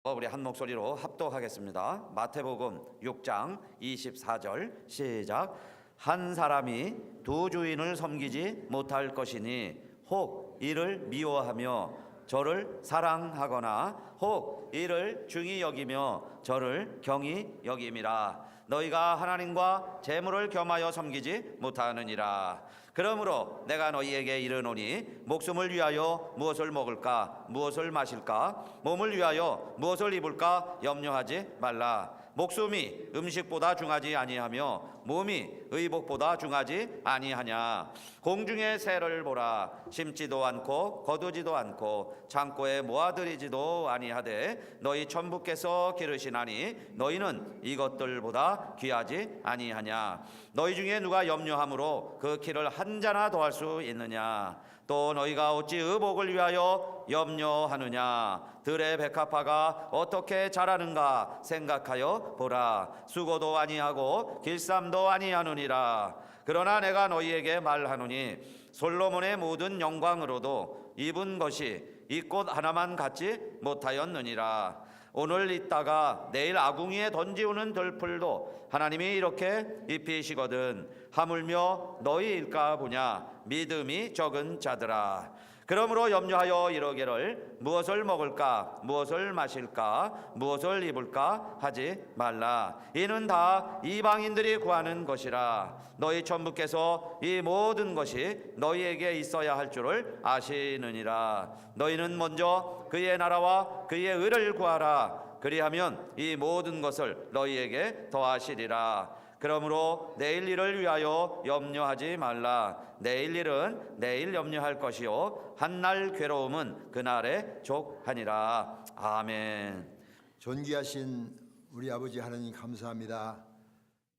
우리 한 목소리로 합독하겠습니다. 마태복음 6장 24절 시작. 한 사람이 두 주인을 섬기지 못할 것이니 혹 이를 미워하며 저를 사랑하거나 혹 이를 중히 여기며 저를 경히 여김이라. 너희가 하나님과 재물을 겸하여 섬기지 못하느니라. 그러므로 내가 너희에게 이르노니 목숨을 위하여 무엇을 먹을까 무엇을 마실까 몸을 위하여 무엇을 입을까 염려하지 말라. 목숨이 음식보다 중하지 아니하며 몸이 의복보다 중하지 아니하냐. 공중의 새를 보라. 심지도 않고 거두지도 않고 창고에 모아들이지도 아니하되 너희 천부께서 기르시나니 너희는 이것들보다 귀하지 아니하냐. 너희 중에 누가 염려함으로 그 키를 한 자나 더할 수 있느냐. 또 너희가 어찌 의복을 위하여 염려하느냐. 들의 백합화가 어떻게 자라는가 생각하여 보라. 수고도 아니하고 길쌈도 아니하느니라. 그러나 내가 너희에게 말하노니 솔로몬의 모든 영광으로도 입은 것이 이 꽃 하나만 갖지 못하였느니라. 오늘 있다가 내일 아궁이에 던지우는 들풀도 하나님이 이렇게 입히시거든 하물며 너희일까 보냐. 믿음이 적은 자들아. 그러므로 염려하여 이러기를 무엇을 먹을까 무엇을 마실까 무엇을 입을까 하지 말라. 이는 다 이방인들이 구하는 것이라. 너희 천부께서 이 모든 것이 너희에게 있어야 할 줄을 아시느니라. 너희는 먼저 그의 나라와 그의 의를 구하라. 그리하면 이 모든 것을 너희에게 더하시리라. 그러므로 내일 일을 위하여 염려하지 말라. 내일 일은 내일 염려할 것이요 한날 괴로움은 그날에 족하니라. 아멘. 존귀하신 우리 아버지 하나님 감사합니다.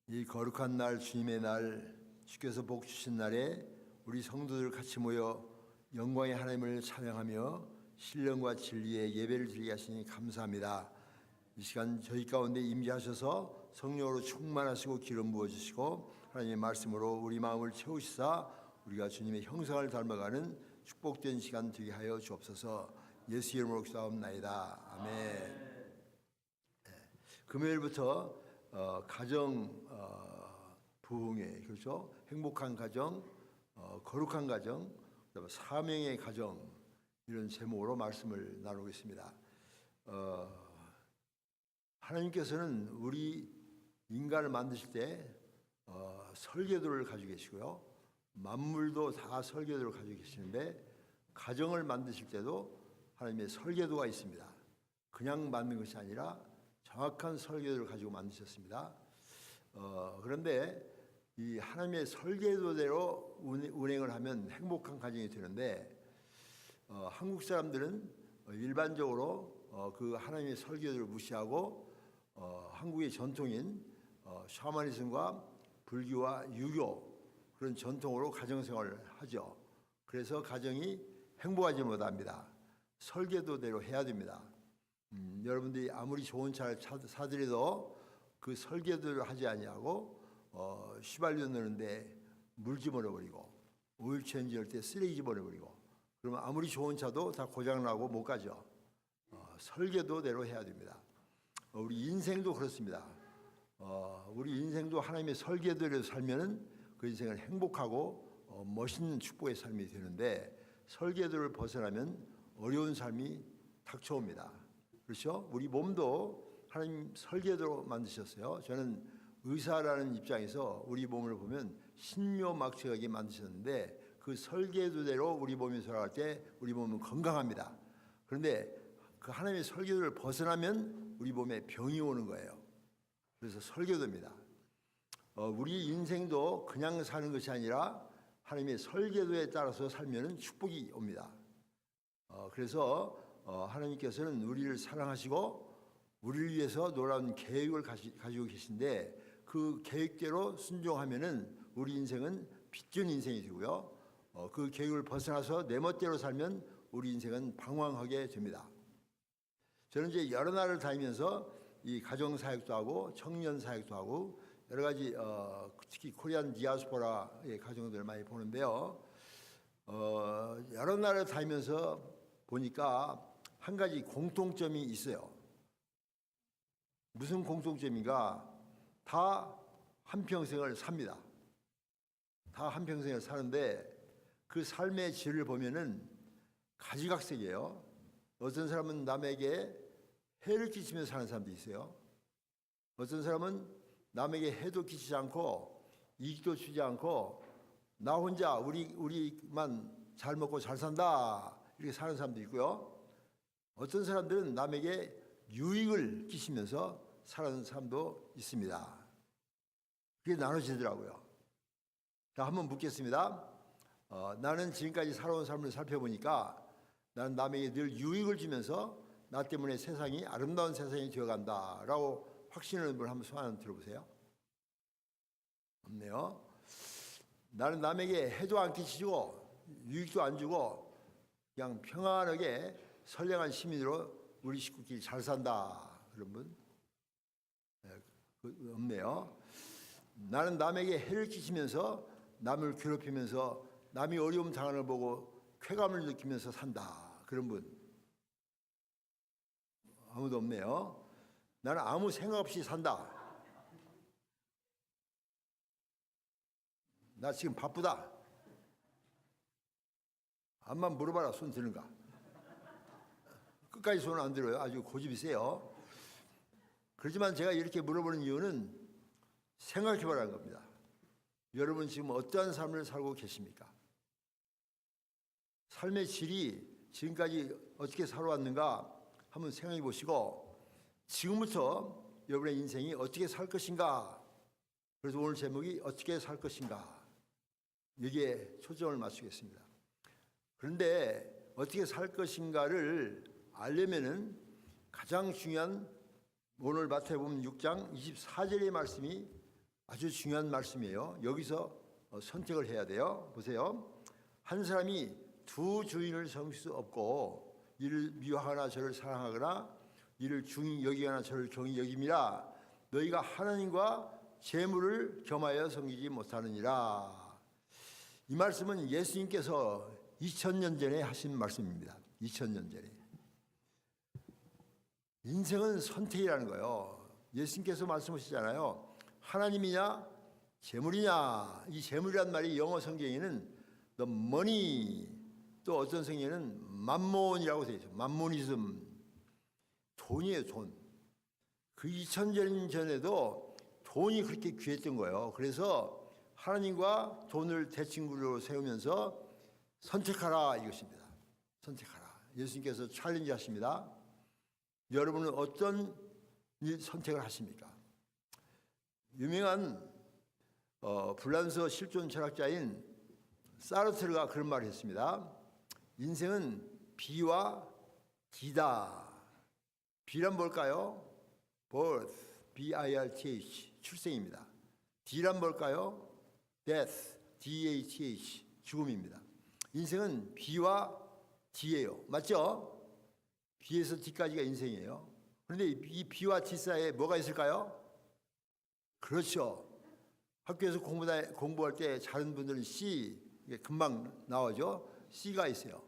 이 거룩한 날 주님의 날 주께서 복 주신 날에 우리 성도들 같이 모여 영광의 하나님을 찬양하며 신령과 진리의 예배를 드리게 하시니 감사합니다. 이 시간 저희 가운데 임재하셔서 성령으로 충만하시고 기름 부어주시고 하나님의 말씀으로 우리 마음을 채우시사 우리가 주님의 형상을 닮아가는 축복된 시간 되게 하여 주옵소서. 예수 이름으로 기도하옵나이다. 아멘. 금요일부터 가정 부흥회, 그렇죠? 행복한 가정, 거룩한 가정, 그다음에 사명의 가정, 이런 제목으로 말씀을 나누겠습니다. 하나님께서는 우리 인간을 만드실 때 설계도를 가지고 계시고요, 만물도 다 설계도를 가지고 계시는데 가정을 만드실 때도 하나님의 설계도가 있습니다. 그냥 만든 것이 아니라 정확한 설계도를 가지고 만드셨습니다. 그런데 이 하나님의 설계도대로 운행을 하면 행복한 가정이 되는데 한국 사람들은 일반적으로 그 하나님의 설계도를 무시하고 한국의 전통인 샤머니즘과 불교와 유교 그런 전통으로 가정생활을 하죠. 그래서 가정이 행복하지 못합니다. 설계도대로 해야 됩니다. 여러분들이 아무리 좋은 차를 사더라도 그 설계도를 하지 아니하고 휘발유 넣는데 물 집어넣어버리고 오일 체인지 할 때 쓰레기 집어넣어버리고 그러면 아무리 좋은 차도 다 고장나고 못 가죠. 설계도대로 해야 됩니다. 우리 인생도 그렇습니다. 우리 인생도 하나님의 설계도대로 살면은 그 인생은 행복하고 멋있는 축복의 삶이 되는데 설계도를 벗어나면 어려운 삶이 닥쳐옵니다. 그렇죠? 우리 몸도 하나님 설계도로 만드셨어요. 저는 의사라는 입장에서 우리 몸을 보면 신묘막측하게 만드셨는데 그 설계도대로 우리 몸이 살아갈 때 우리 몸은 건강합니다. 그런데 그 하나님의 설계도를 벗어나면 우리 몸에 병이 오는 거예요. 그래서 설계도입니다. 우리 인생도 그냥 사는 것이 아니라 하나님의 설계도에 따라서 살면 축복이 옵니다. 그래서 하나님께서는 우리를 사랑하시고 우리를 위해서 놀라운 계획을 가지고 계신데 그 계획대로 순종하면은 우리 인생은 빛진 인생이 되고요. 그 계획을 벗어나서 내 멋대로 살면 우리 인생은 방황하게 됩니다. 저는 이제 여러 나라를 다니면서 이 가정 사역도 하고 청년 사역도 하고 여러 가지 특히 코리안 디아스포라의 가정들을 많이 보는데요. 여러 나라를 다니면서 보니까 한 가지 공통점이 있어요. 무슨 공통점인가? 다 한평생을 삽니다. 다 한평생을 사는데 그 삶의 질을 보면은 가지각색이에요. 어떤 사람은 남에게 해를 끼치면서 사는 사람도 있어요. 어떤 사람은 남에게 해도 끼치지 않고 이익도 주지 않고 나 혼자 우리만 잘 먹고 잘 산다 이렇게 사는 사람도 있고요. 어떤 사람들은 남에게 유익을 끼치면서 사는 사람도 있습니다. 그게 나눠지더라고요. 자, 한번 묻겠습니다. 나는 지금까지 살아온 삶을 살펴보니까 나는 남에게 늘 유익을 주면서 나 때문에 세상이 아름다운 세상이 되어간다라고 확신하는 분 한번 손 한번 들어보세요. 없네요. 나는 남에게 해도 안 끼치고 유익도 안 주고 그냥 평안하게 선량한 시민으로 우리 식구끼리 잘 산다. 그런 분? 없네요. 나는 남에게 해를 끼치면서 남을 괴롭히면서 남이 어려움 당하는 걸 보고 쾌감을 느끼면서 산다. 그런 분? 아무도 없네요. 나는 아무 생각 없이 산다. 나 지금 바쁘다. 암만 물어봐라. 손 드는가? 끝까지 손을 안 들어요. 아주 고집이 세요. 그렇지만 제가 이렇게 물어보는 이유는 생각해 보라는 겁니다. 여러분 지금 어떠한 삶을 살고 계십니까? 삶의 질이 지금까지 어떻게 살아왔는가 한번 생각해 보시고 지금부터 여러분의 인생이 어떻게 살 것인가. 그래서 오늘 제목이 어떻게 살 것인가. 여기에 초점을 맞추겠습니다. 그런데 어떻게 살 것인가를 알려면은 가장 중요한 오늘 마태복음 6장 24절의 말씀이 아주 중요한 말씀이에요. 여기서 선택을 해야 돼요. 보세요. 한 사람이 두 주인을 섬길 수 없고 이를 미워하거나 저를 사랑하거나 이를 중히 여기거나 저를 경히 여김이라. 너희가 하나님과 재물을 겸하여 섬기지 못하느니라. 이 말씀은 예수님께서 2000년 전에 하신 말씀입니다. 2000년 전에. 인생은 선택이라는 거예요. 예수님께서 말씀하시잖아요. 하나님이냐 재물이냐. 이 재물이란 말이 영어 성경에는 the money, 또 어떤 성경에는 만몬이라고 되어 있어요. 만모니즘. 돈이에요. 돈. 그 2000년 전에도 돈이 그렇게 귀했던 거예요. 그래서 하나님과 돈을 대칭구로 세우면서 선택하라 이것입니다. 선택하라. 예수님께서 챌린지 하십니다. 여러분은 어떤 선택을 하십니까? 유명한 불란서 실존 철학자인 사르트르가 그런 말을 했습니다. 인생은 B와 D다. B란 뭘까요? birth, B-I-R-T-H, 출생입니다. D란 뭘까요? death, D-A-T-H, 죽음입니다. 인생은 B와 D예요. 맞죠? B에서 D까지가 인생이에요. 그런데 이 B와 D 사이에 뭐가 있을까요? 그렇죠. 학교에서 공부할 때 잘하는 분들은 C, 금방 나오죠. C가 있어요.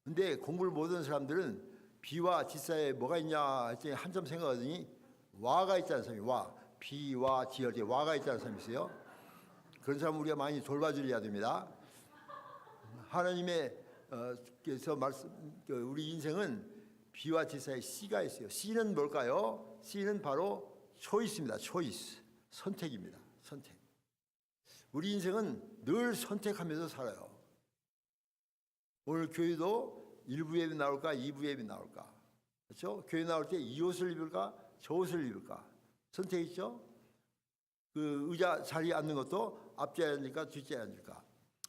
근데 공부를 못하는 사람들은 B와 D 사이에 뭐가 있냐 했더니 한참 생각하더니 와가 있다는 사람이 와. B와 D 할 때 와가 있다는 사람이 있어요. 그런 사람 우리가 많이 돌봐줘야 됩니다. 하나님의 께서 우리 인생은 B와 D 사이에 C가 있어요. C는 뭘까요? C는 바로 초이스입니다. 초이스. 선택입니다. 선택. 우리 인생은 늘 선택하면서 살아요. 오늘 교회도 1부 예배 나올까 2부 예배 나올까. 그렇죠? 교회 나올 때 이 옷을 입을까 저 옷을 입을까. 선택 있죠? 그 의자 자리에 앉는 것도 앞자리에 앉을까 뒷자리에 앉을까.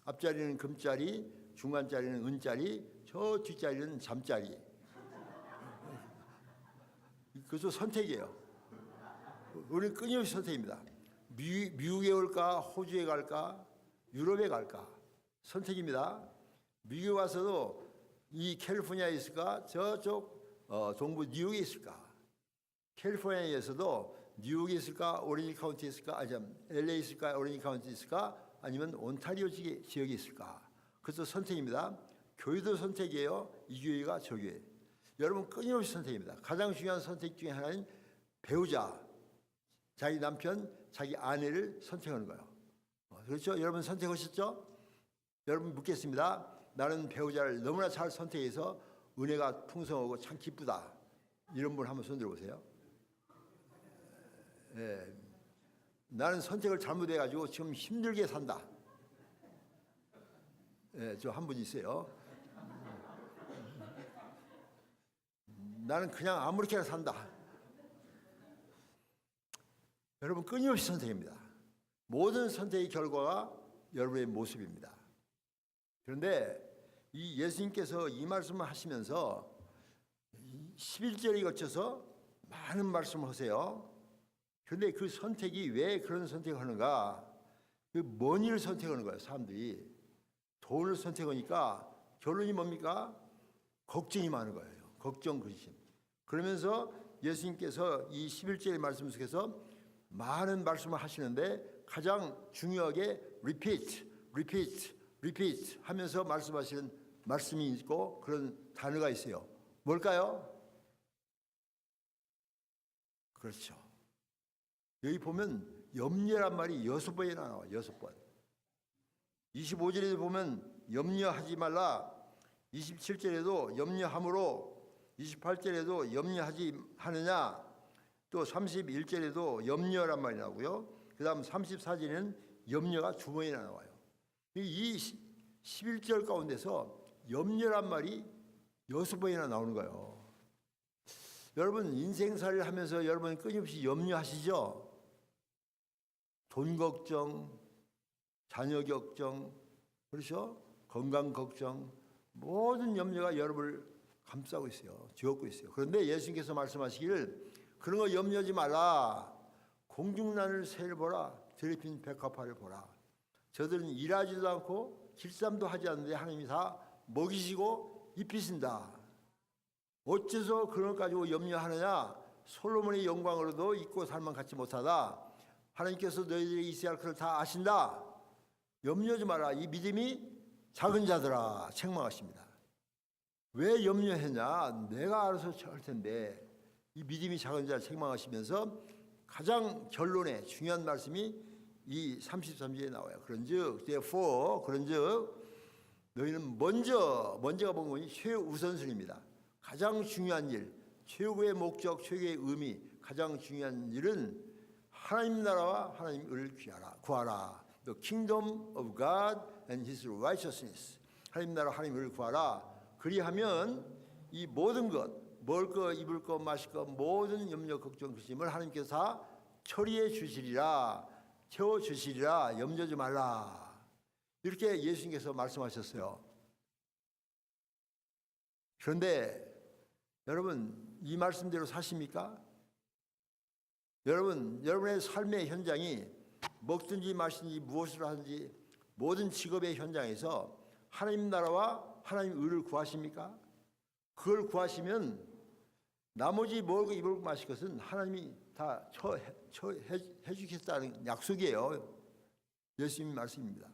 앞자리는 금자리, 중간자리는 은자리, 저 뒷자리는 잠자리. 그것도 선택이에요. 우리는 끊임없이 선택입니다. 미국에 올까 호주에 갈까 유럽에 갈까 선택입니다. 미국에 와서도 이 캘리포니아에 있을까 저쪽 동부 뉴욕에 있을까. 캘리포니아에서도 뉴욕에 있을까 오렌지 카운티에 있을까 아니면 LA 있을까 오렌지 카운티에 있을까 아니면 온타리오 지역에 있을까. 그것도 선택입니다. 교회도 선택이에요. 이 교회가 저 교회. 여러분 끊임없이 선택입니다. 가장 중요한 선택 중에 하나는 배우자. 자기 남편, 자기 아내를 선택하는 거예요. 그렇죠? 여러분 선택하셨죠? 여러분 묻겠습니다. 나는 배우자를 너무나 잘 선택해서 은혜가 풍성하고 참 기쁘다. 이런 분 한번 손 들어보세요. 예. 나는 선택을 잘못해가지고 지금 힘들게 산다. 예, 저 한 분 있어요. 나는 그냥 아무렇게나 산다. 여러분 끊임없이 선택입니다. 모든 선택의 결과가 여러분의 모습입니다. 그런데 이 예수님께서 이 말씀을 하시면서 11절에 걸쳐서 많은 말씀을 하세요. 그런데 그 선택이 왜 그런 선택을 하는가? 그 뭔 일을 선택하는 거예요, 사람들이. 돈을 선택하니까 결론이 뭡니까? 걱정이 많은 거예요. 걱정, 근심. 그러면서 예수님께서 이 11절의 말씀 속에서 많은 말씀을 하시는데 가장 중요하게 repeat 하면서 말씀하시는 말씀이 있고 그런 단어가 있어요. 뭘까요? 그렇죠. 여기 보면 염려란 말이 6번이나 나와요. 6번. 25절에도 보면 염려하지 말라. 27절에도 염려함으로, 28절에도 염려하지 하느냐, 또 31절에도 염려란 말이 나오고요. 그 다음 34절에는 염려가 2번이나 나와요. 이 11절 가운데서 염려란 말이 6번이나 나오는 거예요. 여러분 인생살이를 하면서 여러분 끊임없이 염려하시죠? 돈 걱정, 자녀 걱정, 그렇죠? 건강 걱정, 모든 염려가 여러분을 감싸고 있어요. 뒤엎고 있어요. 그런데 예수님께서 말씀하시기를 그런 거 염려하지 말라. 공중나는 새를 보라. 들에 핀 백합화를 보라. 저들은 일하지도 않고 길쌈도 하지 않는데 하나님이 다 먹이시고 입히신다. 어째서 그런 것 가지고 염려하느냐? 솔로몬의 영광으로도 있고 살만 갖지 못하다. 하나님께서 너희들이 있어야 할 것을 다 아신다. 염려하지 마라. 이 믿음이 작은 자들아 책망하십니다. 왜 염려했냐? 내가 알아서 할 텐데. 이 믿음이 작은 자를 책망하시면서 가장 결론에 중요한 말씀이 이 33절에 나와요. 그런즉 therefore 그런즉 너희는 먼저가 뭔지 최우선순위입니다. 가장 중요한 일, 최고의 목적, 최고의 의미, 가장 중요한 일은 하나님 나라와 하나님을 구하라. The kingdom of God and His righteousness. 하나님 나라 하나님을 구하라. 그리하면 이 모든 것, 먹을 것, 입을 것, 마실 것, 모든 염려, 걱정, 근심을 하나님께서 다 처리해 주시리라, 채워 주시리라, 염려하지 말라. 이렇게 예수님께서 말씀하셨어요. 그런데 여러분 이 말씀대로 사십니까? 여러분의 삶의 현장이 먹든지 마시든지 무엇을 하든지 모든 직업의 현장에서 하나님 나라와 하나님 의를 구하십니까? 그걸 구하시면 나머지 먹고 입을 마실 것은 하나님이 다 해주겠다는 약속이에요. 예수님 말씀입니다.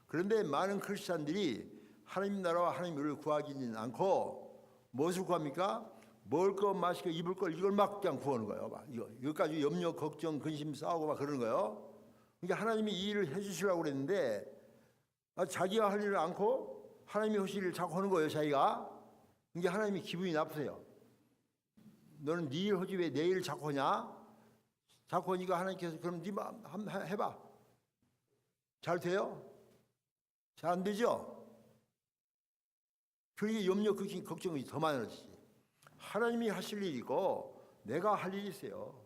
그런데 많은 크리스찬들이 하나님 나라와 하나님 의를 구하지는 않고 무엇을 구합니까? 먹을 것, 마실 것, 입을 것 이걸 막 그냥 구하는 거예요. 막 이것까지 염려, 걱정, 근심 싸우고 막 그러는 거예요. 그러니까 하나님이 이 일을 해주시려고 그랬는데 자기가 할 일을 않고 하나님이 하실 일을 자꾸 하는 거예요. 자기가. 그러니까 하나님이 기분이 나쁘세요. 너는 네 일 하지 왜 내 일을 자꾸 하냐? 자꾸 하니까 하나님께서 그럼 네 마음 한번 해봐. 잘 돼요? 잘 안 되죠? 그러니까 염려, 걱정이 더 많아지지. 하나님이 하실 일이고 내가 할 일이 있어요.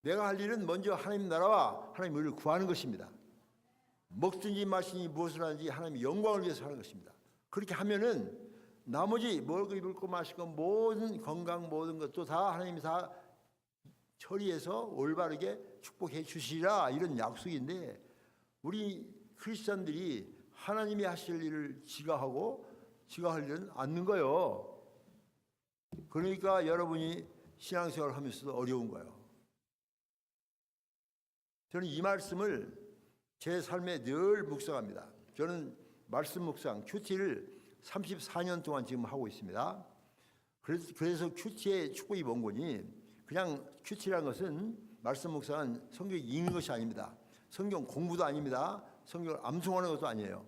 내가 할 일은 먼저 하나님 나라와 하나님 의를 구하는 것입니다. 먹든지 마시든지 무엇을 하는지 하나님의 영광을 위해서 하는 것입니다. 그렇게 하면은 나머지 먹고 입을 거 마실 거 모든 건강 모든 것도 다 하나님이 다 처리해서 올바르게 축복해 주시라 이런 약속인데 우리 크리스찬들이 하나님이 하실 일을 지가 하고 지가 할 일은 않는 거예요. 그러니까 여러분이 신앙생활을 하면서도 어려운 거예요. 저는 이 말씀을 제 삶에 늘 묵상합니다. 저는 말씀 묵상 큐티를 34년 동안 지금 하고 있습니다. 그래서 큐티의 축복이 뭔 거니? 그냥 큐티라는 것은 말씀 묵상은 성경 읽는 것이 아닙니다. 성경 공부도 아닙니다. 성경을 암송하는 것도 아니에요.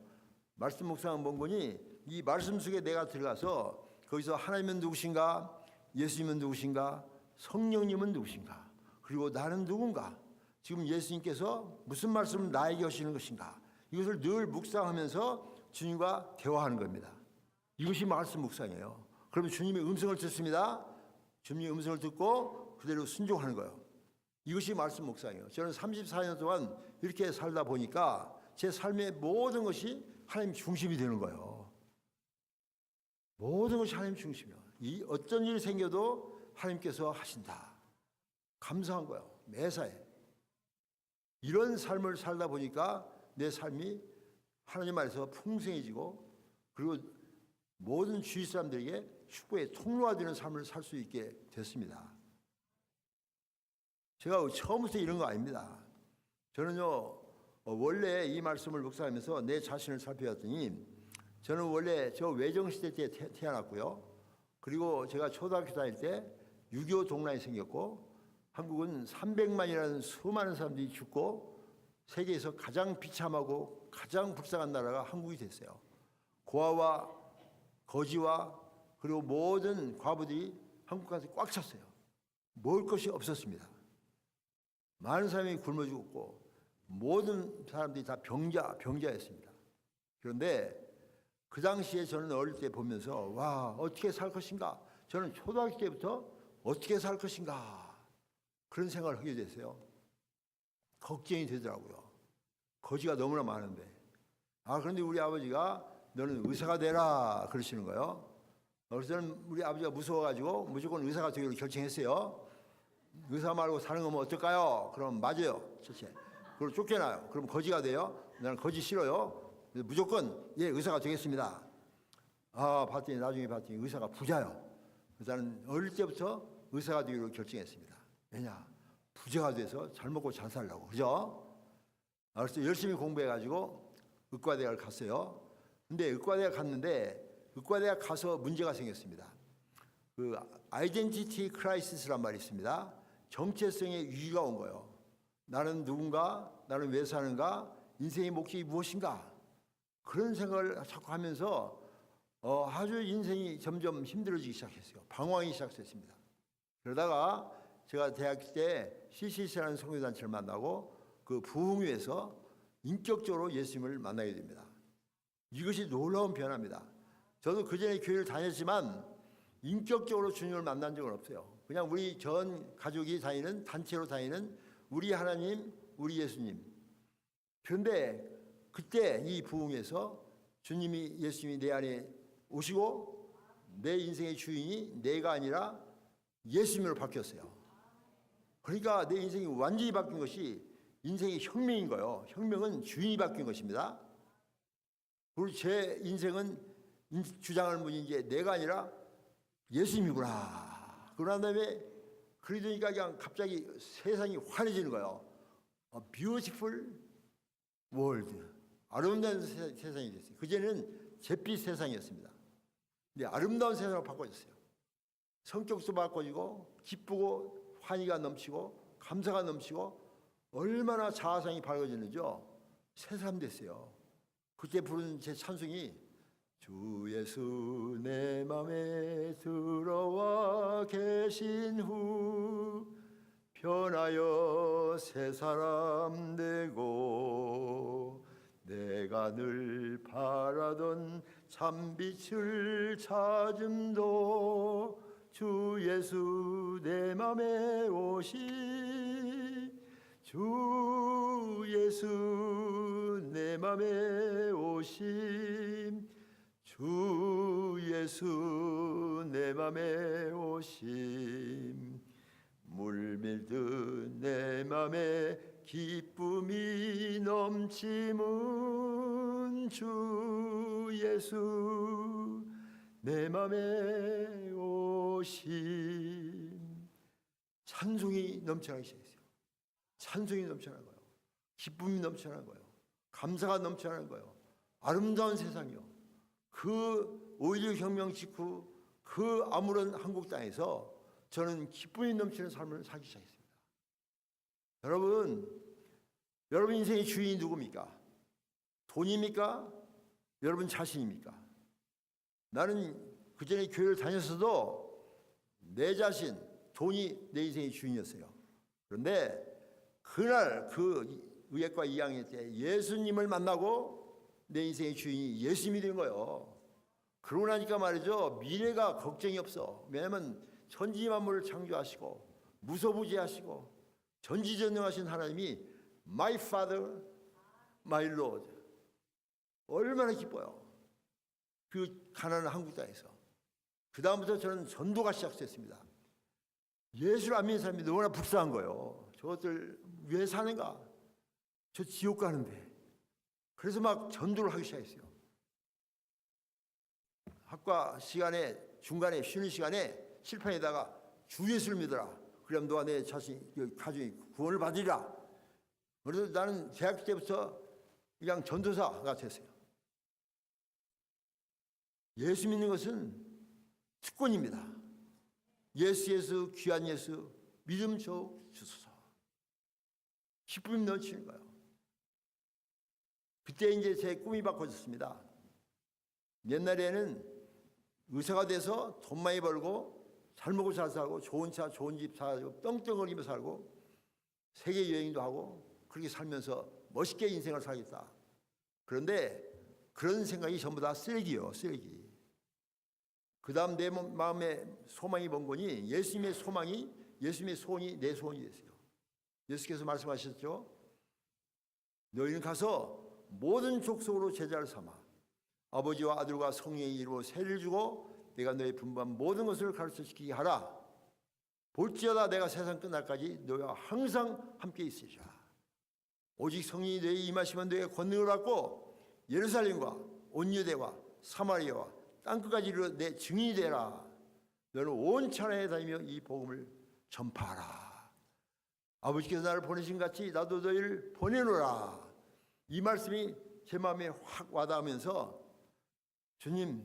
말씀 묵상은 뭔 거니? 이 말씀 속에 내가 들어가서 거기서 하나님은 누구신가? 예수님은 누구신가? 성령님은 누구신가? 그리고 나는 누군가? 지금 예수님께서 무슨 말씀을 나에게 하시는 것인가? 이것을 늘 묵상하면서 주님과 대화하는 겁니다. 이것이 말씀 묵상이에요. 그러면 주님의 음성을 듣습니다. 주님의 음성을 듣고 그대로 순종하는 거예요. 이것이 말씀 묵상이에요. 저는 34년 동안 이렇게 살다 보니까 제 삶의 모든 것이 하나님 중심이 되는 거예요. 모든 것이 하나님 중심이에요. 이 어떤 일이 생겨도 하나님께서 하신다. 감사한 거예요. 매사에. 이런 삶을 살다 보니까 내 삶이 하나님 안에서 풍성해지고 그리고 모든 주위 사람들에게 축복의 통로가 되는 삶을 살 수 있게 됐습니다. 제가 처음부터 이런 거 아닙니다. 저는요 원래 이 말씀을 묵상하면서 내 자신을 살펴봤더니 저는 원래 저 외정시대 때 태어났고요. 그리고 제가 초등학교 다닐 때 6.25 동란이 생겼고 한국은 300만이라는 수많은 사람들이 죽고 세계에서 가장 비참하고 가장 불쌍한 나라가 한국이 됐어요. 고아와 거지와 그리고 모든 과부들이 한국 가서 꽉 찼어요. 먹을 것이 없었습니다. 많은 사람이 굶어 죽었고 모든 사람들이 다 병자였습니다. 그런데 그 당시에 저는 어릴 때 보면서 와 어떻게 살 것인가? 저는 초등학교 때부터 어떻게 살 것인가? 그런 생각을 하게 됐어요. 걱정이 되더라고요. 거지가 너무나 많은데. 그런데 우리 아버지가 너는 의사가 되라 그러시는 거예요. 그래서 저는 우리 아버지가 무서워가지고 무조건 의사가 되기로 결정했어요. 의사 말고 사는 거면 어떨까요? 그럼 맞아요. 첫째. 그리고 쫓겨나요. 그럼 거지가 돼요. 나는 거지 싫어요. 무조건 예 의사가 되겠습니다. 나중에 봤더니 의사가 부자요. 그래서 나는 어릴 때부터 의사가 되기로 결정했습니다. 왜냐? 부자가 돼서 잘 먹고 잘 살려고. 그죠? 그래서 열심히 공부해가지고 의과대학을 갔어요. 근데 의과대학 갔는데 의과대학 가서 문제가 생겼습니다. 그 아이덴티티 크라이시스란 말이 있습니다. 정체성의 위기가 온 거예요. 나는 누군가? 나는 왜 사는가? 인생의 목적이 무엇인가? 그런 생각을 자꾸 하면서 아주 인생이 점점 힘들어지기 시작했어요. 방황이 시작됐습니다. 그러다가 제가 대학교 때 CCC라는 선교단체를 만나고 그 부흥회에서 인격적으로 예수님을 만나게 됩니다. 이것이 놀라운 변화입니다. 저도 그전에 교회를 다녔지만 인격적으로 주님을 만난 적은 없어요. 그냥 우리 전 가족이 다니는 단체로 다니는 우리 하나님, 우리 예수님. 그런데 그때 이 부흥에서 주님이 예수님이 내 안에 오시고 내 인생의 주인이 내가 아니라 예수님으로 바뀌었어요. 그러니까 내 인생이 완전히 바뀐 것이 인생의 혁명인 거예요. 혁명은 주인이 바뀐 것입니다. 그리고 제 인생은 주장하는 분이 이제 내가 아니라 예수님이구나. 그러한 다음에 그러니까 그냥 갑자기 세상이 환해지는 거예요. beautiful world. 아름다운 세상이 됐어요. 그전에는 잿빛 세상이었습니다. 근데 아름다운 세상으로 바꿔졌어요. 성격도 바꿔지고 기쁘고 환희가 넘치고 감사가 넘치고 얼마나 자아상이 밝아지는지요. 새 사람 됐어요. 그때 부른 제 찬송이 주 예수 내 맘에 들어와 계신 후 변하여 새 사람 되고 내가 늘 바라던 참빛을 찾음도 주 예수 내 맘에 오시 주 예수 내 맘에 오심 주 예수 내 맘에 오심 물밀듯 내 맘에 기쁨이 넘치는 주 예수 내 맘에 오심 찬송이 넘쳐나기 시작했어요. 찬송이 넘쳐나는 거예요. 기쁨이 넘쳐나는 거예요. 감사가 넘쳐나는 거예요. 아름다운 세상이요. 그 5.16 혁명 직후 그 아무런 한국 땅에서 저는 기쁨이 넘치는 삶을 살기 시작했습니다. 여러분 인생의 주인이 누굽니까? 돈입니까? 여러분 자신입니까? 나는 그전에 교회를 다녔어도 내 자신, 돈이 내 인생의 주인이었어요. 그런데 그날 그 의학과 2학년 때 예수님을 만나고 내 인생의 주인이 예수님이 된 거예요. 그러고 나니까 말이죠, 미래가 걱정이 없어. 왜냐하면 천지만물을 창조하시고 무소부지하시고 전지전능하신 하나님이 My Father, My Lord. 얼마나 기뻐요. 그 가난한 한국 땅에서. 그 다음부터 저는 전도가 시작됐습니다. 예수를 안 믿는 사람이 너무나 불쌍한 거예요. 저것들 왜 사는가? 저 지옥 가는데. 그래서 막 전도를 하기 시작했어요. 학과 시간에 중간에 쉬는 시간에 칠판에다가 주 예수를 믿어라. 그럼 너와 내 자신 가족이 구원을 받으리라. 그래서 나는 대학교 때부터 그냥 전도사가 됐어요. 예수 믿는 것은 특권입니다. 예수 귀한 예수 믿음 주소서. 기쁨이 넘치는 거예요. 그때 이제 제 꿈이 바꿔졌습니다. 옛날에는 의사가 돼서 돈 많이 벌고 잘 먹고 잘 살고 좋은 차 좋은 집 사고 떵떵거리며 살고 세계 여행도 하고 그렇게 살면서 멋있게 인생을 살겠다. 그런데 그런 생각이 전부 다 쓰레기예요. 쓰레기. 그 다음 내 마음에 소망이 본 거니 예수님의 소망이 예수님의 소원이 내 소원이 됐어요. 예수께서 말씀하셨죠. 너희는 가서 모든 족속으로 제자를 삼아 아버지와 아들과 성령의 이름으로 세를 주고 내가 너희 분부한 모든 것을 가르쳐시키게 하라. 볼지어다 내가 세상 끝날까지 너희와 항상 함께 있으리라. 오직 성령이 너희에 임하시면 너희가 권능을 받고 예루살렘과 온 유대와 사마리아와 땅끝까지 이르러 내 증인이 되라. 너는 온 천하에 다니며 이 복음을 전파하라. 아버지께서 나를 보내신 같이 나도 너희를 보내노라. 이 말씀이 제 마음에 확 와닿으면서 주님,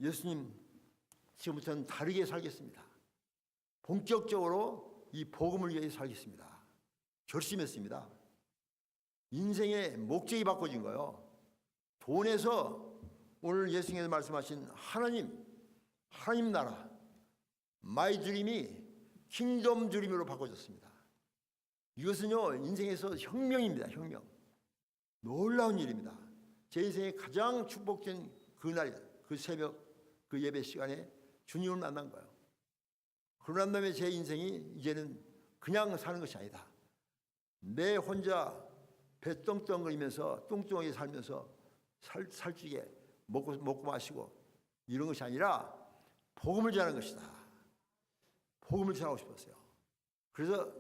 예수님, 지금부터는 다르게 살겠습니다. 본격적으로 이 복음을 위해 살겠습니다. 결심했습니다. 인생의 목적이 바꿔진 거예요. 돈에서 오늘 예수님께서 말씀하신 하나님 나라, 마이 드림이 킹덤 드림으로 바꿔졌습니다. 이것은요, 인생에서 혁명입니다. 혁명. 놀라운 일입니다. 제 인생의 가장 축복된 그날, 그 새벽, 그 예배 시간에 주님을 만난 거예요. 그러고 난 다음에 제 인생이 이제는 그냥 사는 것이 아니다. 내 혼자 배 떵떵거리면서 뚱뚱하게 살면서 살찌게 먹고 마시고 이런 것이 아니라 복음을 전하는 것이다. 복음을 전하고 싶었어요. 그래서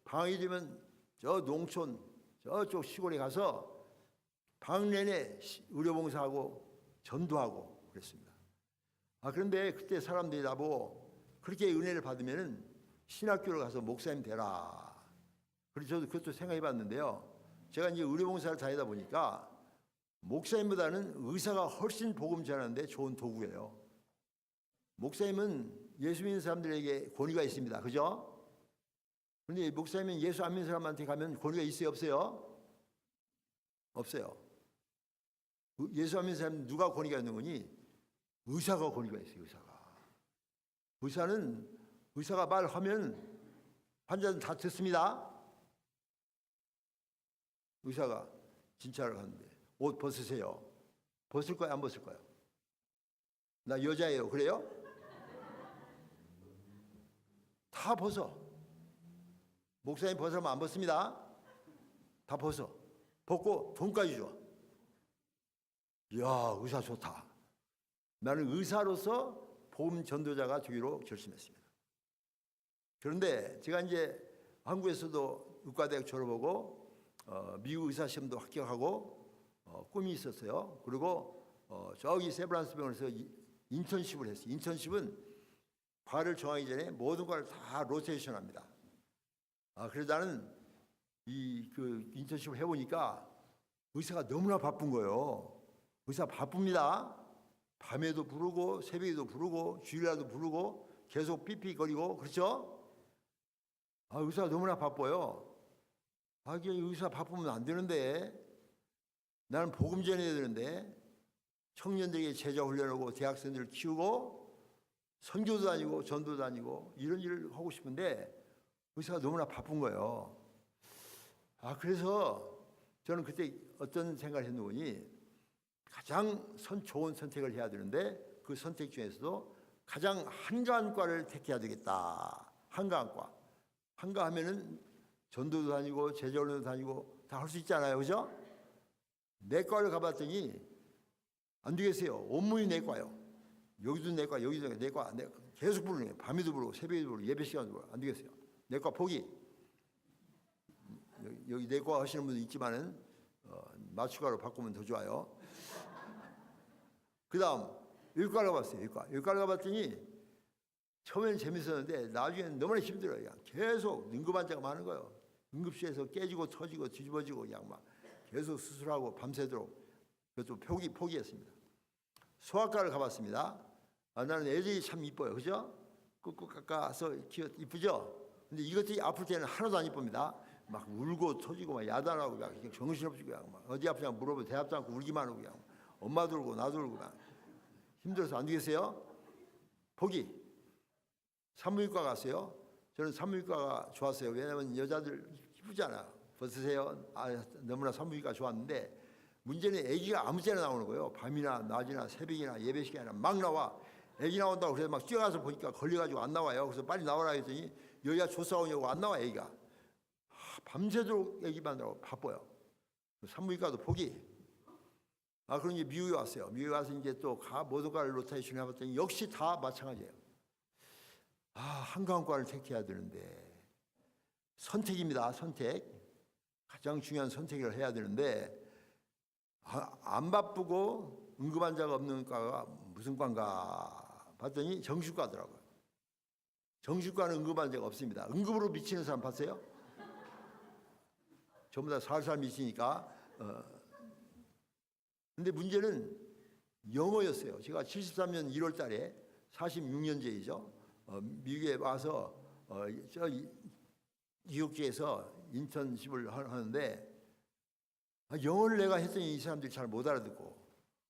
방학이 되면 저 농촌 저쪽 시골에 가서 방 내내 의료봉사하고 전도하고 그랬습니다. 그런데 그때 사람들이 나보고 그렇게 은혜를 받으면 신학교를 가서 목사님 되라. 그래서 저도 그것도 생각해 봤는데요. 제가 이제 의료봉사를 다니다 보니까 목사님보다는 의사가 훨씬 복음 전하는데 좋은 도구예요. 목사님은 예수 믿는 사람들에게 권위가 있습니다. 그죠? 그런데 목사님은 예수 안 믿는 사람한테 가면 권위가 있어요? 없어요? 없어요. 예수 안 믿는 사람은 누가 권위가 있는 거니? 의사가 권위가 있어요. 의사가 말하면 환자는 다 듣습니다. 의사가 진찰을 하는데 옷 벗으세요. 벗을 거야 안 벗을 거야? 나 여자예요. 그래요? 다 벗어. 목사님 벗으면 안 벗습니다. 다 벗어. 벗고 돈까지 줘. 이야, 의사 좋다. 나는 의사로서 복음 전도자가 되기로 결심했습니다. 그런데 제가 이제 한국에서도 의과대학 졸업하고 미국 의사 시험도 합격하고 꿈이 있었어요. 그리고 저기 세브란스 병원에서 인턴십을 했어요. 인턴십은 과를 정하기 전에 모든 걸 다 로테이션합니다. 그래서 나는 그 인턴십을 해보니까 의사가 너무나 바쁜 거예요. 의사 바쁩니다. 밤에도 부르고 새벽에도 부르고 주일날도 부르고 계속 삐삐거리고 그렇죠? 의사가 너무나 바빠요. 이게 의사 바쁘면 안 되는데, 나는 복음 전해야 되는데, 청년들에게 제자 훈련하고 대학생들을 키우고 선교도 다니고 전도 다니고 이런 일을 하고 싶은데 의사가 너무나 바쁜 거예요. 그래서 저는 그때 어떤 생각을 했느니 가장 좋은 선택을 해야 되는데 그 선택 중에서도 가장 한가한 과를 택해야 되겠다. 한가한 과. 한가하면은 전도도 다니고 제자훈련도 다니고 다 할 수 있잖아요. 그죠? 내과를 가봤더니 안 되겠어요. 온문이 내과요. 여기도 내과, 여기도 내과, 계속 부르는 거예요. 밤에도 부르고 새벽에도 부르고 예배 시간도 부르고 안 되겠어요. 내과 포기. 여기 내과 하시는 분도 있지만은 맞추가로 바꾸면 더 좋아요. 그다음 일과를 가봤어요. 일과를 가봤더니 처음에는 재밌었는데 나중에는 너무나 힘들어요. 그냥 계속 응급환자가 많은 거예요. 응급실에서 깨지고 터지고 뒤집어지고 그냥 막 계속 수술하고 밤새도록. 그것도 포기했습니다. 소아과를 가봤습니다. 나는 애들이 참 이뻐요. 그죠? 꾹꾹 깎아서 이쁘죠? 근데 이것들이 아플 때는 하나도 안 이쁩니다. 막 울고 터지고 막 야단하고 막 정신없이 그냥 막 어디 아프냐 물어보면 대답도 않고 울기만 하고 그냥 엄마도 울고 나도 울고 막 힘들어서 안 되겠어요? 포기. 산부인과 갔어요. 저는 산부인과가 좋았어요. 왜냐하면 여자들 이쁘잖아요. 벗으세요. 너무나 산부인과 좋았는데 문제는 아기가 아무 때나 나오는 거예요. 밤이나 낮이나 새벽이나 예배 시간이나 막 나와. 아기 나온다고 그래서 막 뛰어가서 보니까 걸려가지고 안 나와요. 그래서 빨리 나오라 했더니 여기가 조사오냐고 안 나와 아기가. 밤새도록 아기만 나오고 바빠요. 산부인과도 포기. 그러니 미국에 왔어요. 미국에 와서 이제 또 모든 과를 로테이션 해봤더니 역시 다 마찬가지예요. 한가한과를 택해야 되는데 선택입니다. 선택. 가장 중요한 선택을 해야 되는데 안 바쁘고 응급환자가 없는 과가 무슨 과인가 봤더니 정신과더라고요. 정신과는 응급환자가 없습니다. 응급으로 미치는 사람 봤어요? 전부 다 살살 미치니까. 근데 문제는 영어였어요. 제가 73년 1월 달에 46년째이죠. 미국에 와서 뉴욕주에서 인턴십을 하는데 영어를 내가 했더니 이 사람들이 잘 못 알아듣고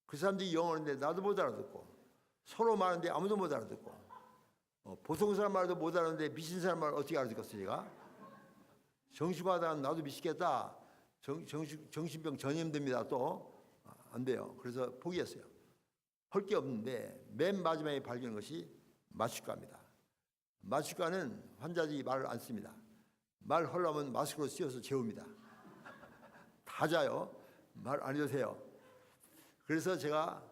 그 사람들이 영어인데 나도 못 알아듣고 서로 말하는데 아무도 못 알아듣고 보통 사람 말도 못 알아듣는데 미친 사람 말 어떻게 알아듣겠어요 제가? 정신과다 나도 미치겠다. 정신병 전염됩니다. 또 안 돼요. 그래서 포기했어요. 할 게 없는데 맨 마지막에 발견한 것이 마취과입니다. 마취과는 환자들이 말을 안 씁니다. 말하려면 마스크로 씌워서 재웁니다. 다 자요. 말 안 해도 돼요. 그래서 제가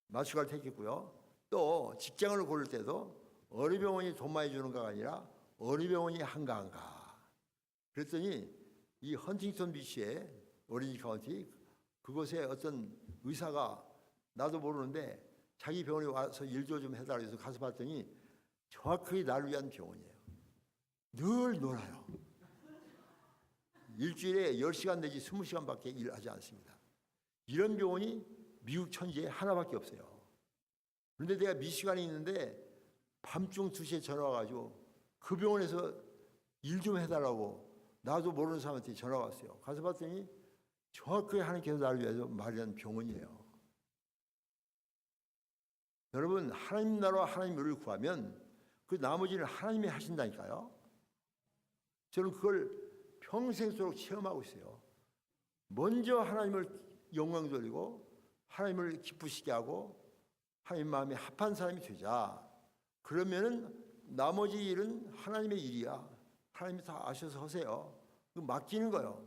마취과를 택했고요. 또 직장을 고를 때도 어느 병원이 돈 많이 주는가가 아니라 어느 병원이 한가한가. 그랬더니 이 헌팅턴 비치의 오렌지 카운티 그곳에 어떤 의사가 나도 모르는데 자기 병원에 와서 일 좀 해달라고 해서 가서 봤더니 정확하게 나를 위한 병원이에요. 늘 놀아요. 일주일에 10시간 내지 20시간밖에 일하지 않습니다. 이런 병원이 미국 천지에 하나밖에 없어요. 그런데 내가 미시간에 있는데 밤중 2시에 전화 와가지고 그 병원에서 일 좀 해달라고 나도 모르는 사람한테 전화가 왔어요. 가서 봤더니 정확하게 하나님께서 나를 위해서 마련한 병원이에요. 여러분 하나님 나라와 하나님 의를 구하면 그 나머지는 하나님이 하신다니까요. 저는 그걸 평생토록 체험하고 있어요. 먼저 하나님을 영광 돌리고 하나님을 기쁘시게 하고 하나님 마음에 합한 사람이 되자. 그러면은 나머지 일은 하나님의 일이야. 하나님이 다 아셔서 하세요. 맡기는 거예요.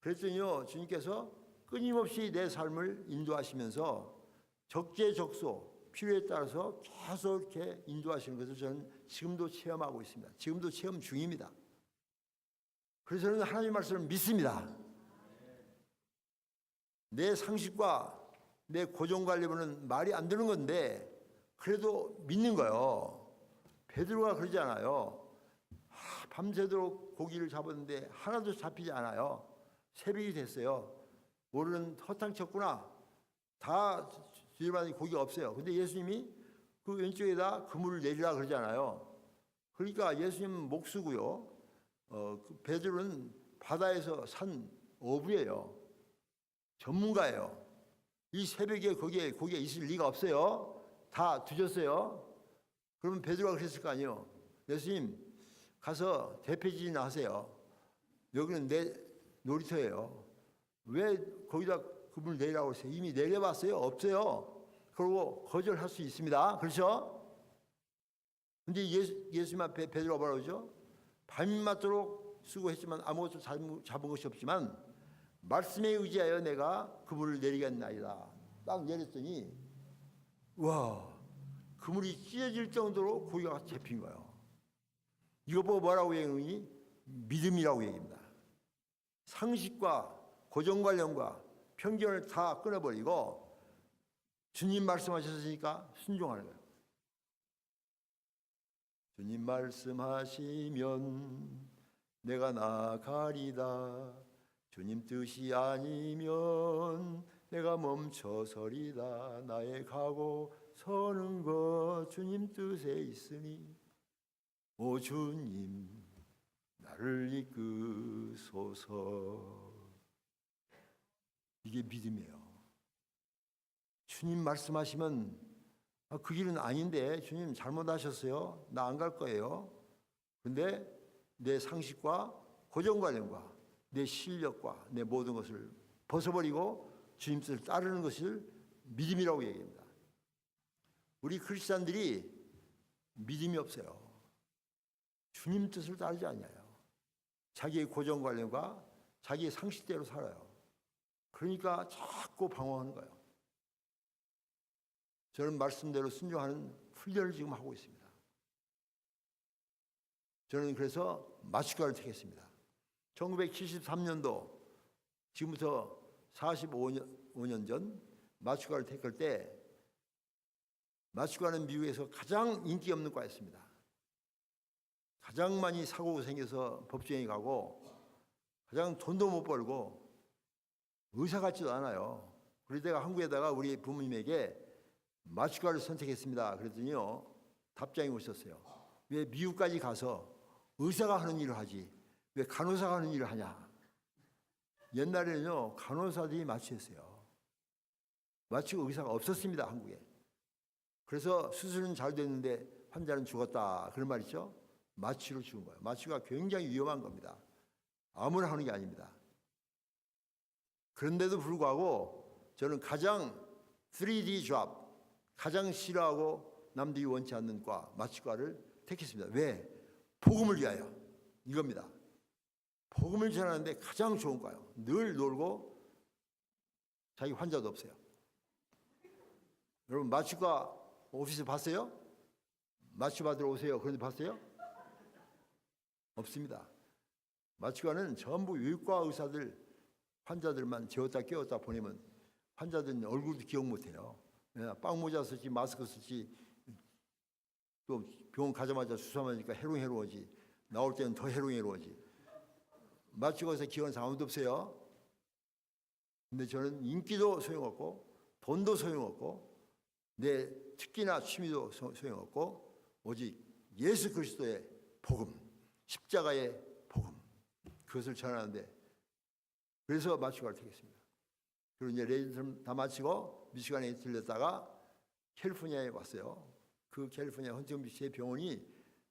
그랬더니요 주님께서 끊임없이 내 삶을 인도하시면서 적재적소 필요에 따라서 계속 이렇게 인도하시는 것을 저는 지금도 체험하고 있습니다. 지금도 체험 중입니다. 그래서 저는 하나님의 말씀을 믿습니다. 내 상식과 내 고정관리로는 말이 안 되는 건데 그래도 믿는 거예요. 베드로가 그러지 않아요. 밤새도록 고기를 잡았는데 하나도 잡히지 않아요. 새벽이 됐어요. 오늘은 허탕 쳤구나. 다 뒤집어봤더니 고기가 없어요. 근데 예수님이 그 왼쪽에다 그물을 내리라 그러잖아요. 그러니까 예수님은 목수고요. 그 베드로는 바다에서 산 어부예요. 전문가예요. 이 새벽에 거기에 있을 리가 없어요. 다 뒤졌어요. 그러면 베드로가 그랬을 거 아니에요. 예수님 가서 대피지나 하세요. 여기는 내 놀이터예요. 왜 거기다 그분을 내리라고 하세요? 이미 내려봤어요? 없어요. 그리고 거절할 수 있습니다. 그렇죠? 근데 예수님 앞에 베드로가 뭐라고 그러죠? 밤낮도록 수고했지만 아무것도 잡은 것이 없지만 말씀에 의지하여 내가 그물을 내리겠나이다. 딱 내렸더니 와, 그물이 찢어질 정도로 고기가 잡힌 거예요. 이거 보고 뭐라고 얘기하니? 믿음이라고 얘기합니다. 상식과 고정관념과 편견을 다 끊어버리고 주님 말씀하셨으니까 순종하는 거예요. 주님 말씀하시면 내가 나가리다. 주님 뜻이 아니면 내가 멈춰서리다. 나의 가고 서는 것 주님 뜻에 있으니 오 주님 나를 이끄소서. 이게 믿음이에요. 주님 말씀하시면 그 길은 아닌데 주님 잘못하셨어요. 나 안 갈 거예요. 근데 내 상식과 고정관념과 내 실력과 내 모든 것을 벗어버리고 주님 뜻을 따르는 것을 믿음이라고 얘기합니다. 우리 크리스찬들이 믿음이 없어요. 주님 뜻을 따르지 않아요. 자기의 고정관념과 자기의 상식대로 살아요. 그러니까 자꾸 방황하는 거예요. 저는 말씀대로 순종하는 훈련을 지금 하고 있습니다. 저는 그래서 마취과를 택했습니다. 1973년도 지금부터 45년 전 마취과를 택할 때 마취과는 미국에서 가장 인기 없는 과였습니다. 가장 많이 사고가 생겨서 법정에 가고 가장 돈도 못 벌고 의사 같지도 않아요. 그래서 내가 한국에다가 우리 부모님에게 마취과를 선택했습니다. 그랬더니요 답장이 오셨어요. 왜 미국까지 가서 의사가 하는 일을 하지 왜 간호사가 하는 일을 하냐. 옛날에는요 간호사들이 마취했어요. 마취고 의사가 없었습니다. 한국에. 그래서 수술은 잘 됐는데 환자는 죽었다 그런 말 있죠. 마취로 죽은 거예요. 마취가 굉장히 위험한 겁니다. 아무나 하는 게 아닙니다. 그런데도 불구하고 저는 가장 3D 잡 가장 싫어하고 남들이 원치 않는 과 마취과를 택했습니다. 왜? 복음을 위하여. 이겁니다. 복음을 전하는데 가장 좋은 과요. 늘 놀고 자기 환자도 없어요. 여러분 마취과 오피스 봤어요? 마취 받으러 오세요. 그런데 봤어요? 없습니다. 마취과는 전부 외과 의사들 환자들만 재웠다 깨웠다 보내면 환자들은 얼굴도 기억 못해요. 빵모자 쓰지 마스크 쓰지 또 병원 가자마자 수사하니까 해롱해롱하지. 나올 때는 더 해롱해롱하지. 마취과에서 기억하는 사람 아무도 없어요. 근데 저는 인기도 소용없고 돈도 소용없고 내 특기나 취미도 소용없고 오직 예수 그리스도의 복음, 십자가의 복음 그것을 전하는데 그래서 마취과를 택했습니다. 그리고 이제 레지던트 다 마치고 미시간에 들렸다가 캘리포니아에 왔어요. 그 캘리포니아 헌팅비치의 병원이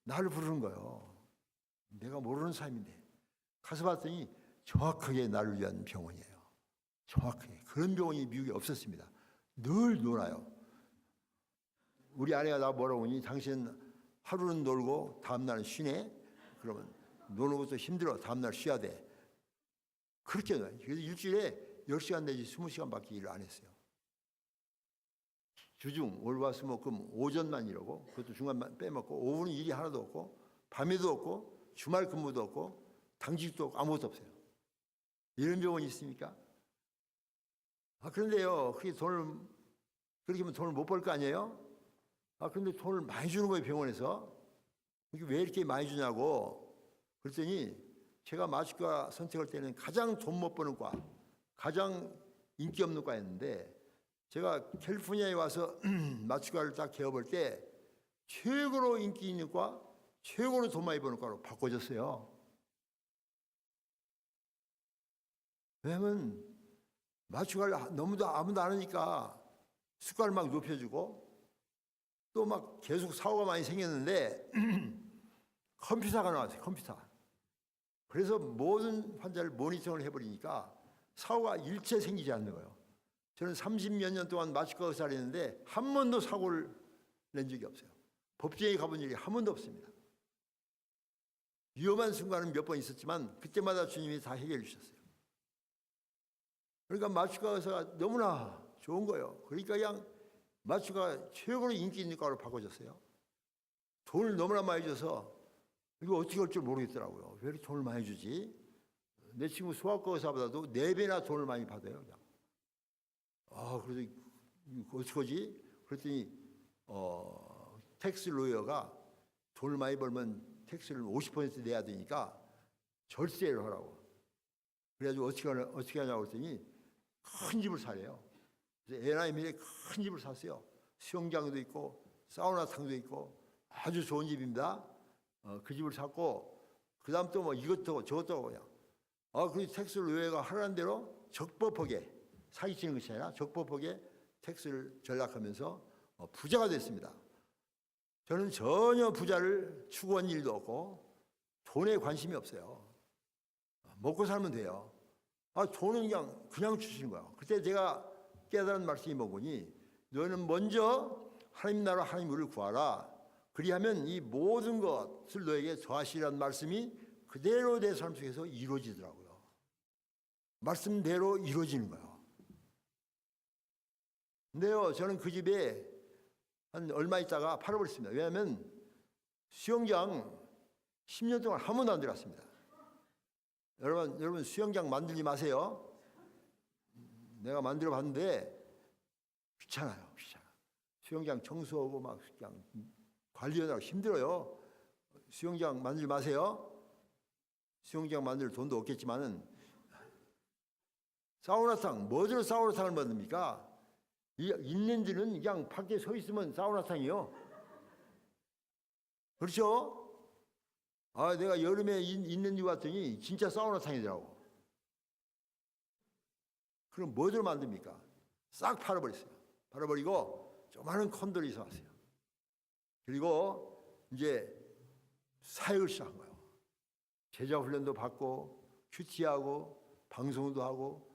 나를 부르는 거예요. 내가 모르는 사람인데 가서 봤더니 정확하게 나를 위한 병원이에요. 정확하게. 그런 병원이 미국에 없었습니다. 늘 놀아요. 우리 아내가 나 뭐라고 하니 당신 하루는 놀고 다음날은 쉬네. 그러면 노는 것도 힘들어. 다음날 쉬어야 돼. 그렇게 놀아요. 그래서 일주일에 10시간 내지 20시간밖에 일을 안 했어요. 주중 월화수목금 오전만 일하고 그것도 중간만 빼먹고 오후는 일이 하나도 없고 밤에도 없고 주말 근무도 없고 당직도 없고 아무것도 없어요. 이런 병원이 있습니까? 그런데요 그렇게 하면 돈을 못 벌 거 아니에요? 그런데 돈을 많이 주는 거예요. 병원에서. 이게 왜 이렇게 많이 주냐고 그랬더니 제가 마취과 선택할 때는 가장 돈 못 버는 과 가장 인기 없는 과였는데 제가 캘리포니아에 와서 마취과를 딱 개업할 때 최고로 인기 있는 과 최고로 돈 많이 버는 과로 바꿔줬어요. 왜냐하면 맞추가를 너무도 아무도 안 하니까 숟가락을 막 높여주고 또 막 계속 사고가 많이 생겼는데 컴퓨터가 나왔어요. 컴퓨터. 그래서 모든 환자를 모니터링을 해버리니까 사고가 일체 생기지 않는 거예요. 저는 30몇 년 동안 마취과 의사를 했는데 한 번도 사고를 낸 적이 없어요. 법정에 가본 일이 한 번도 없습니다. 위험한 순간은 몇 번 있었지만 그때마다 주님이 다 해결해 주셨어요. 그러니까 마취과 의사가 너무나 좋은 거예요. 그러니까 그냥 마취가 최고로 인기 있는 과로 바꿔줬어요. 돈을 너무나 많이 줘서 이거 어떻게 할 줄 모르겠더라고요. 왜 이렇게 돈을 많이 주지? 내 친구 소아과 의사보다도 4배나 돈을 많이 받아요. 그냥. 그래서 이거 어떡하지? 그랬더니 텍스 로이어가 돈을 많이 벌면 텍스를 50% 내야 되니까 절세를 하라고. 그래가지고 어떻게 하냐고 그랬더니 큰 집을 사래요. 그래서 NIM에 큰 집을 샀어요. 수영장도 있고 사우나탕도 있고 아주 좋은 집입니다. 그 집을 샀고 그 다음 또 뭐 이것도 저것도 그냥 그 텍스 로이어가 하라는 대로 적법하게 사기치는 것이 아니라 적법하게 텍스를 전락하면서 부자가 됐습니다. 저는 전혀 부자를 추구한 일도 없고 돈에 관심이 없어요. 먹고 살면 돼요. 돈은 그냥 주시는 거야. 그때 제가 깨달은 말씀이 뭐니? 너는 먼저 하나님 나라 하나님 의를 구하라. 그리하면 이 모든 것을 너에게 더하시라는 말씀이 그대로 내 삶 속에서 이루어지더라고요. 말씀대로 이루어지는 거예요. 근데요, 저는 그 집에 한 얼마 있다가 팔아버렸습니다. 왜냐하면 수영장 10년 동안 한 번도 안 들어갔습니다. 여러분 수영장 만들지 마세요. 내가 만들어 봤는데 귀찮아요. 수영장 청소하고 막 그냥 관리하느라고 힘들어요. 수영장 만들지 마세요. 수영장 만들 돈도 없겠지만은 사우나탕, 뭐로 사우나탕을 만듭니까? 있는 데는 그냥 밖에 서 있으면 사우나탕이요. 그렇죠? 내가 여름에 있는 데 왔더니 진짜 사우나탕이더라고. 그럼 뭐로 만듭니까? 싹 팔아버렸어요. 팔아버리고 조그마한 콘도를 사왔어요. 그리고 이제 사역을 시작한 거예요. 제자 훈련도 받고 큐티하고 방송도 하고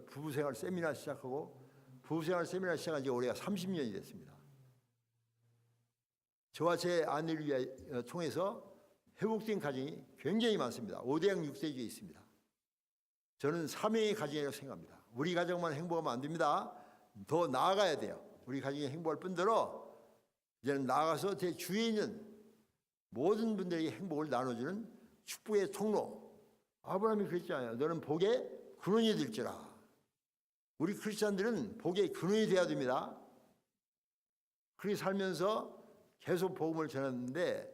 부부생활 세미나 시작하고 부부생활 세미나 시작한 지 올해가 30년이 됐습니다. 저와 제 아내를 통해서 회복된 가정이 굉장히 많습니다. 5대양 6대주에 있습니다. 저는 3명의 가정이라고 생각합니다. 우리 가정만 행복하면 안 됩니다. 더 나아가야 돼요. 우리 가정이 행복할 뿐더러 이제는 나아가서 제 주위에 있는 모든 분들에게 행복을 나눠주는 축복의 통로. 아브라함이 그랬잖아요. 너는 복의 근원이 될지라. 우리 크리스찬들은 복의 근원이 돼야 됩니다. 그렇게 살면서 계속 복음을 전했는데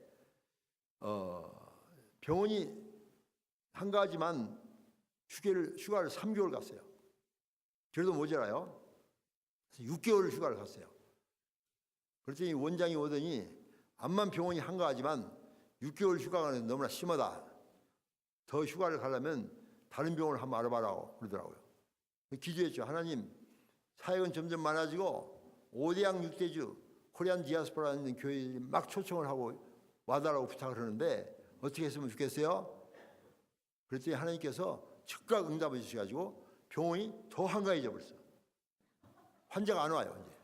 병원이 한가하지만 휴가를 3개월 갔어요. 그래도 모자라요. 그래서 6개월 휴가를 갔어요. 그랬더니 원장이 오더니 암만 병원이 한가하지만 6개월 휴가가 너무나 심하다. 더 휴가를 가려면 다른 병원을 한번 알아봐라고 그러더라고요. 기도했죠. 하나님, 사역은 점점 많아지고 5대양 6대주 코리안 디아스포라는 교회에 막 초청을 하고 와달라고 부탁을 하는데 어떻게 했으면 좋겠어요? 그랬더니 하나님께서 즉각 응답해 주셔가지고 병원이 더 한가해져 버렸어요. 환자가 안 와요 이제.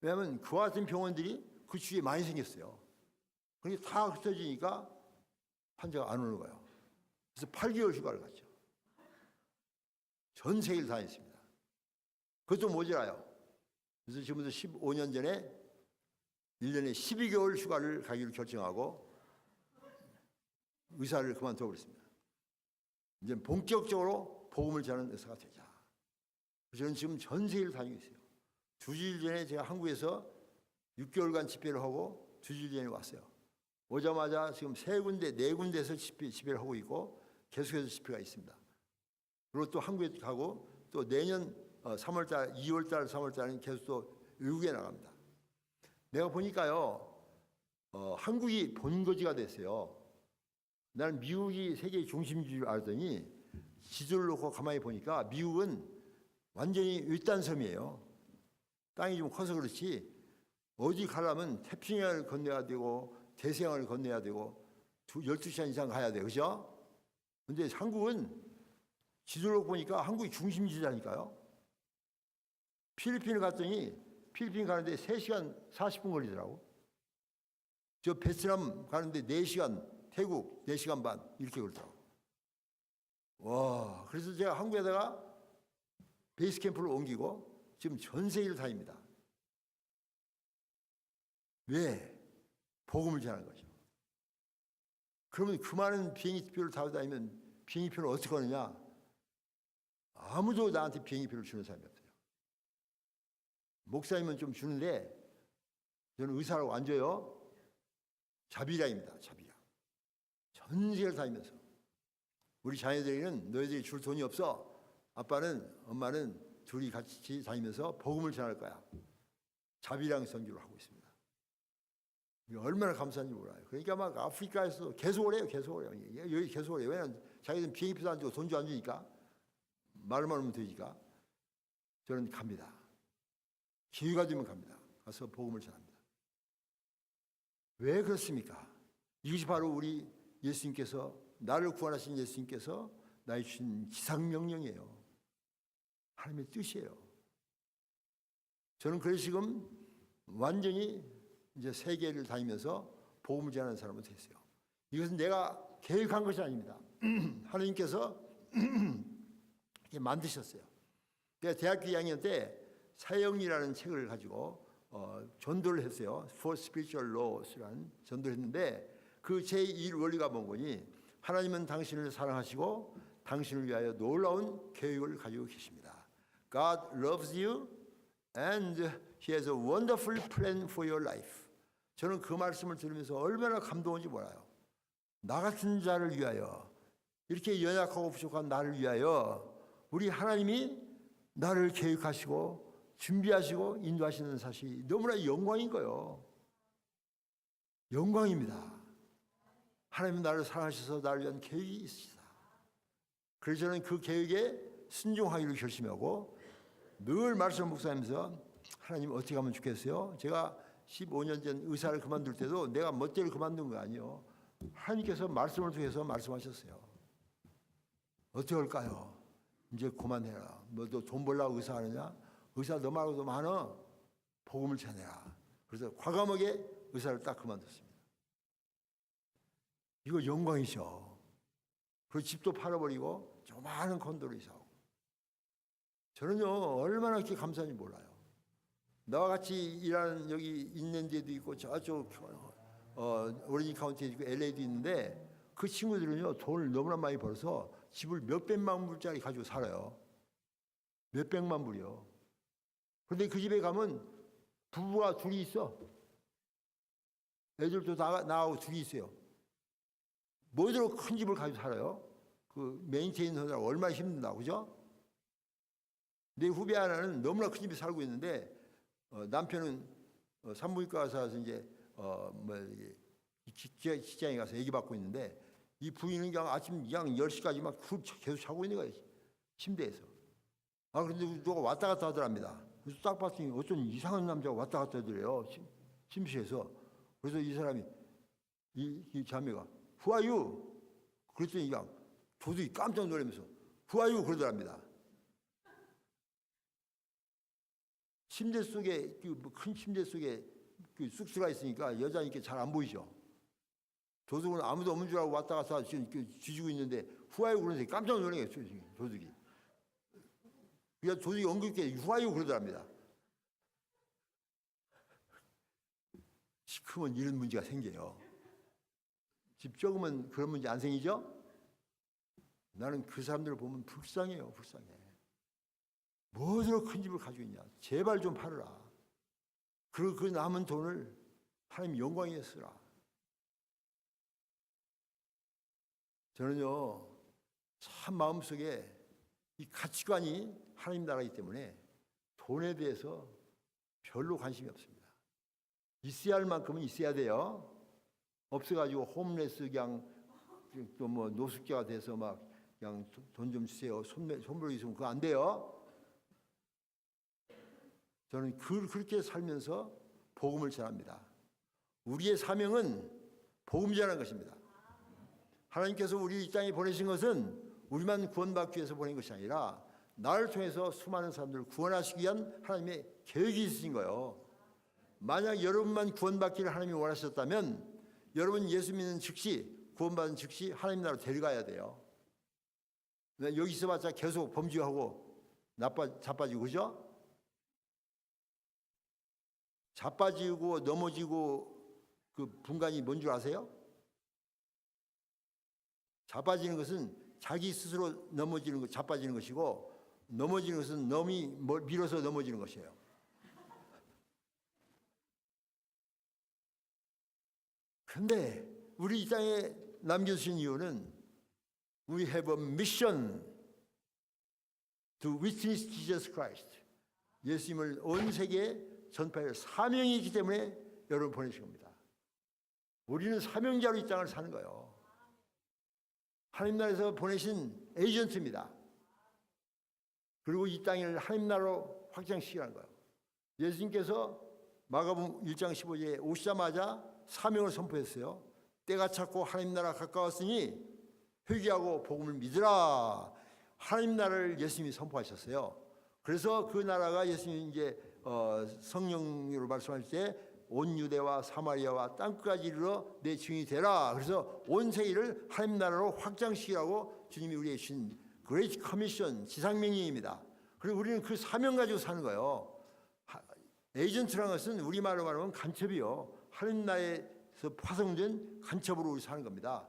왜냐하면 그와 같은 병원들이 그 주위에 많이 생겼어요. 그러니까 다 흩어지니까 환자가 안 오는 거예요. 그래서 8개월 휴가를 갔죠. 전 세계를 다녔습니다. 그것도 모자라요. 그래서 지금부터 15년 전에 1년에 12개월 휴가를 가기로 결정하고 의사를 그만둬 버렸습니다. 이제 본격적으로 복음을 전하는 의사가 되자. 저는 지금 전 세계를 다니고 있어요. 2주일 전에 제가 한국에서 6개월간 집회를 하고 2주일 전에 왔어요. 오자마자 지금 4군데에서 집회를 하고 있고 계속해서 집회가 있습니다. 그리고 또 한국에 가고 또 내년 3월달, 2월달, 3월달은 계속 또 외국에 나갑니다. 내가 보니까요, 한국이 본거지가 됐어요. 나는 미국이 세계의 중심인 줄 알았더니 지도를 놓고 가만히 보니까 미국은 완전히 외딴섬이에요. 땅이 좀 커서 그렇지 어디 가려면 태평양을 건너야 되고 대서양을 건너야 되고 12시간 이상 가야 돼. 그죠? 근데 한국은 지도를 보니까 한국이 중심지다니까요. 필리핀을 갔더니 필리핀 가는데 3시간 40분 걸리더라고. 저 베트남 가는데 4시간, 태국 4시간 반 이렇게 걸리더라고. 와, 그래서 제가 한국에다가 베이스 캠프를 옮기고 지금 전 세계를 다닙니다. 왜? 복음을 전하는 거죠. 그러면 그 많은 비행기표를 타고 다니면 비행기표를 어떻게 하느냐? 아무도 나한테 비행기표를 주는 사람이 없어요. 목사님은 좀 주는데 저는 의사라고 안 줘요. 자비량입니다. 자비량. 전 세계를 다니면서 우리 자녀들에게는 너희들이 줄 돈이 없어. 아빠는 엄마는 둘이 같이 다니면서 복음을 전할 거야. 자비량 선교를 하고 있습니다. 얼마나 감사한지 몰라요. 그러니까 막 아프리카에서 계속 오래요. 계속 오래요. 여기 계속 오래요. 왜냐하면 자기들은 비행기표도 안 주고 돈도 안 주니까 말만 하면 되니까 저는 갑니다. 기회가 되면 갑니다. 가서 복음을 전합니다. 왜 그렇습니까? 이것이 바로 우리 예수님께서 나를 구원하신 예수님께서 나에 주신 지상명령이에요. 하나님의 뜻이에요. 저는 그래서 지금 완전히 이제 세계를 다니면서 복음을 전하는 사람으로 됐어요. 이것은 내가 계획한 것이 아닙니다. 하나님께서 이렇게 만드셨어요. 제가 대학교 2학년 때 사형이라는 책을 가지고 전도를 했어요. For Spiritual Laws라는 전도를 했는데 그 제1 원리가 뭔거니 하나님은 당신을 사랑하시고 당신을 위하여 놀라운 계획을 가지고 계십니다. God loves you and He has a wonderful plan for your life. 저는 그 말씀을 들으면서 얼마나 감동한지 몰라요. 나 같은 자를 위하여 이렇게 연약하고 부족한 나를 위하여 우리 하나님이 나를 계획하시고 준비하시고 인도하시는 사실이 너무나 영광인 거예요. 영광입니다. 하나님은 나를 사랑하셔서 나를 위한 계획이 있으시다. 그래서 저는 그 계획에 순종하기를 결심하고 늘 말씀 묵상하면서 하나님 어떻게 하면 좋겠어요? 제가 15년 전 의사를 그만둘 때도 내가 멋대로 그만둔 거 아니에요. 하나님께서 말씀을 통해서 말씀하셨어요. 어떻게 할까요? 이제 그만해라. 뭐 너 돈 벌려고 의사하느냐? 의사 너 말고도 많아. 복음을 전해라. 그래서 과감하게 의사를 딱 그만뒀습니다. 이거 영광이죠. 그리고 집도 팔아버리고 조그마한 콘도로 이사하고. 저는요 얼마나 이렇게 감사한지 몰라요. 나와 같이 일하는 여기 있는 데도 있고 저쪽 오렌지 카운티에 있고 LA도 있는데 그 친구들은요 돈을 너무나 많이 벌어서 집을 몇백만 불짜리 가지고 살아요. 몇백만 불이요. 그런데 그 집에 가면 부부가 둘이 있어. 애들도 나하고 둘이 있어요. 뭐대로 큰 집을 가지고 살아요. 그 메인테인 하느라고 얼마나 힘든다, 그죠? 내 후배 하나는 너무나 큰 집에 살고 있는데 남편은 산부인과 가서 이제 직장에 가서 아기 받고 있는데 이 부인은 그냥 아침 그냥 10시까지 막 계속 자고 있는 거예요. 침대에서. 아, 그런데 누가 왔다 갔다 하더랍니다. 그래서 딱 봤더니 어떤 이상한 남자가 왔다 갔다 하더래요. 침실에서. 그래서 이 사람이, 이 자매가, Who are you? 그랬더니 그냥 도둑이 깜짝 놀라면서 Who are you? 그러더랍니다. 침대 속에, 큰 침대 속에 쑥 들어가 있으니까 여자니까 잘 안 보이죠. 도둑은 아무도 없는 줄 알고 왔다 갔다 지금 뒤지고 있는데 Who are you? 그러는데 깜짝 놀라요, 도둑이. 그냥 도둑이 엉겁게 Who are you? 그러더랍니다. 시커먼 이런 문제가 생겨요. 집 적으면 그런 문제 안 생기죠? 나는 그 사람들을 보면 불쌍해요, 불쌍해. 뭐대로 큰 집을 가지고 있냐? 제발 좀 팔아라. 그리고 그 남은 돈을 하나님 영광에 쓰라. 저는요, 참 마음속에 이 가치관이 하나님 나라이기 때문에 돈에 대해서 별로 관심이 없습니다. 있어야 할 만큼은 있어야 돼요. 없어가지고 홈레스 그냥 또 뭐 노숙자가 돼서 막 그냥 돈 좀 주세요. 손벌 있으면 그거 안 돼요. 저는 그렇게 살면서 복음을 전합니다. 우리의 사명은 복음 전하는 것입니다. 하나님께서 우리 이 땅에 보내신 것은 우리만 구원받기 위해서 보낸 것이 아니라 나를 통해서 수많은 사람들을 구원하시기 위한 하나님의 계획이 있으신 거예요. 만약 여러분만 구원받기를 하나님이 원하셨다면 여러분 예수 믿는 즉시 구원받은 즉시 하나님 나라로 데려가야 돼요. 여기 있어봤자 계속 범죄하고 자빠지고 그죠? 자빠지고 넘어지고 그 분간이 뭔 줄 아세요? 자빠지는 것은 자기 스스로 넘어지는 것, 자빠지는 것이고 넘어지는 것은 남이 밀어서 넘어지는 것이에요. 그런데 우리 이 땅에 남겨주신 이유는 We have a mission to witness Jesus Christ. 예수님을 온 세계에 전파할 사명이 있기 때문에 여러분 보내신 겁니다. 우리는 사명자로 이 땅을 사는 거예요. 하나님 나라에서 보내신 에이전트입니다. 그리고 이 땅을 하나님 나라로 확장시키는 거예요. 예수님께서 마가복음 1장 15절에 오시자마자 사명을 선포했어요. 때가 찼고 하나님 나라 가까웠으니 회개하고 복음을 믿으라. 하나님 나라를 예수님이 선포하셨어요. 그래서 그 나라가 예수님이 이제 성령으로 말씀하실 때 온 유대와 사마리아와 땅끝까지 이르러 내 증인이 되라. 그래서 온 세계를 하나님 나라로 확장시키라고 주님이 우리에게 주신 그레이트 커미션 지상명령입니다. 그리고 우리는 그 사명 가지고 사는 거예요. 에이전트라는 것은 우리말로 말하면 간첩이요. 하나님 나라에서 파송된 간첩으로 우리 사는 겁니다.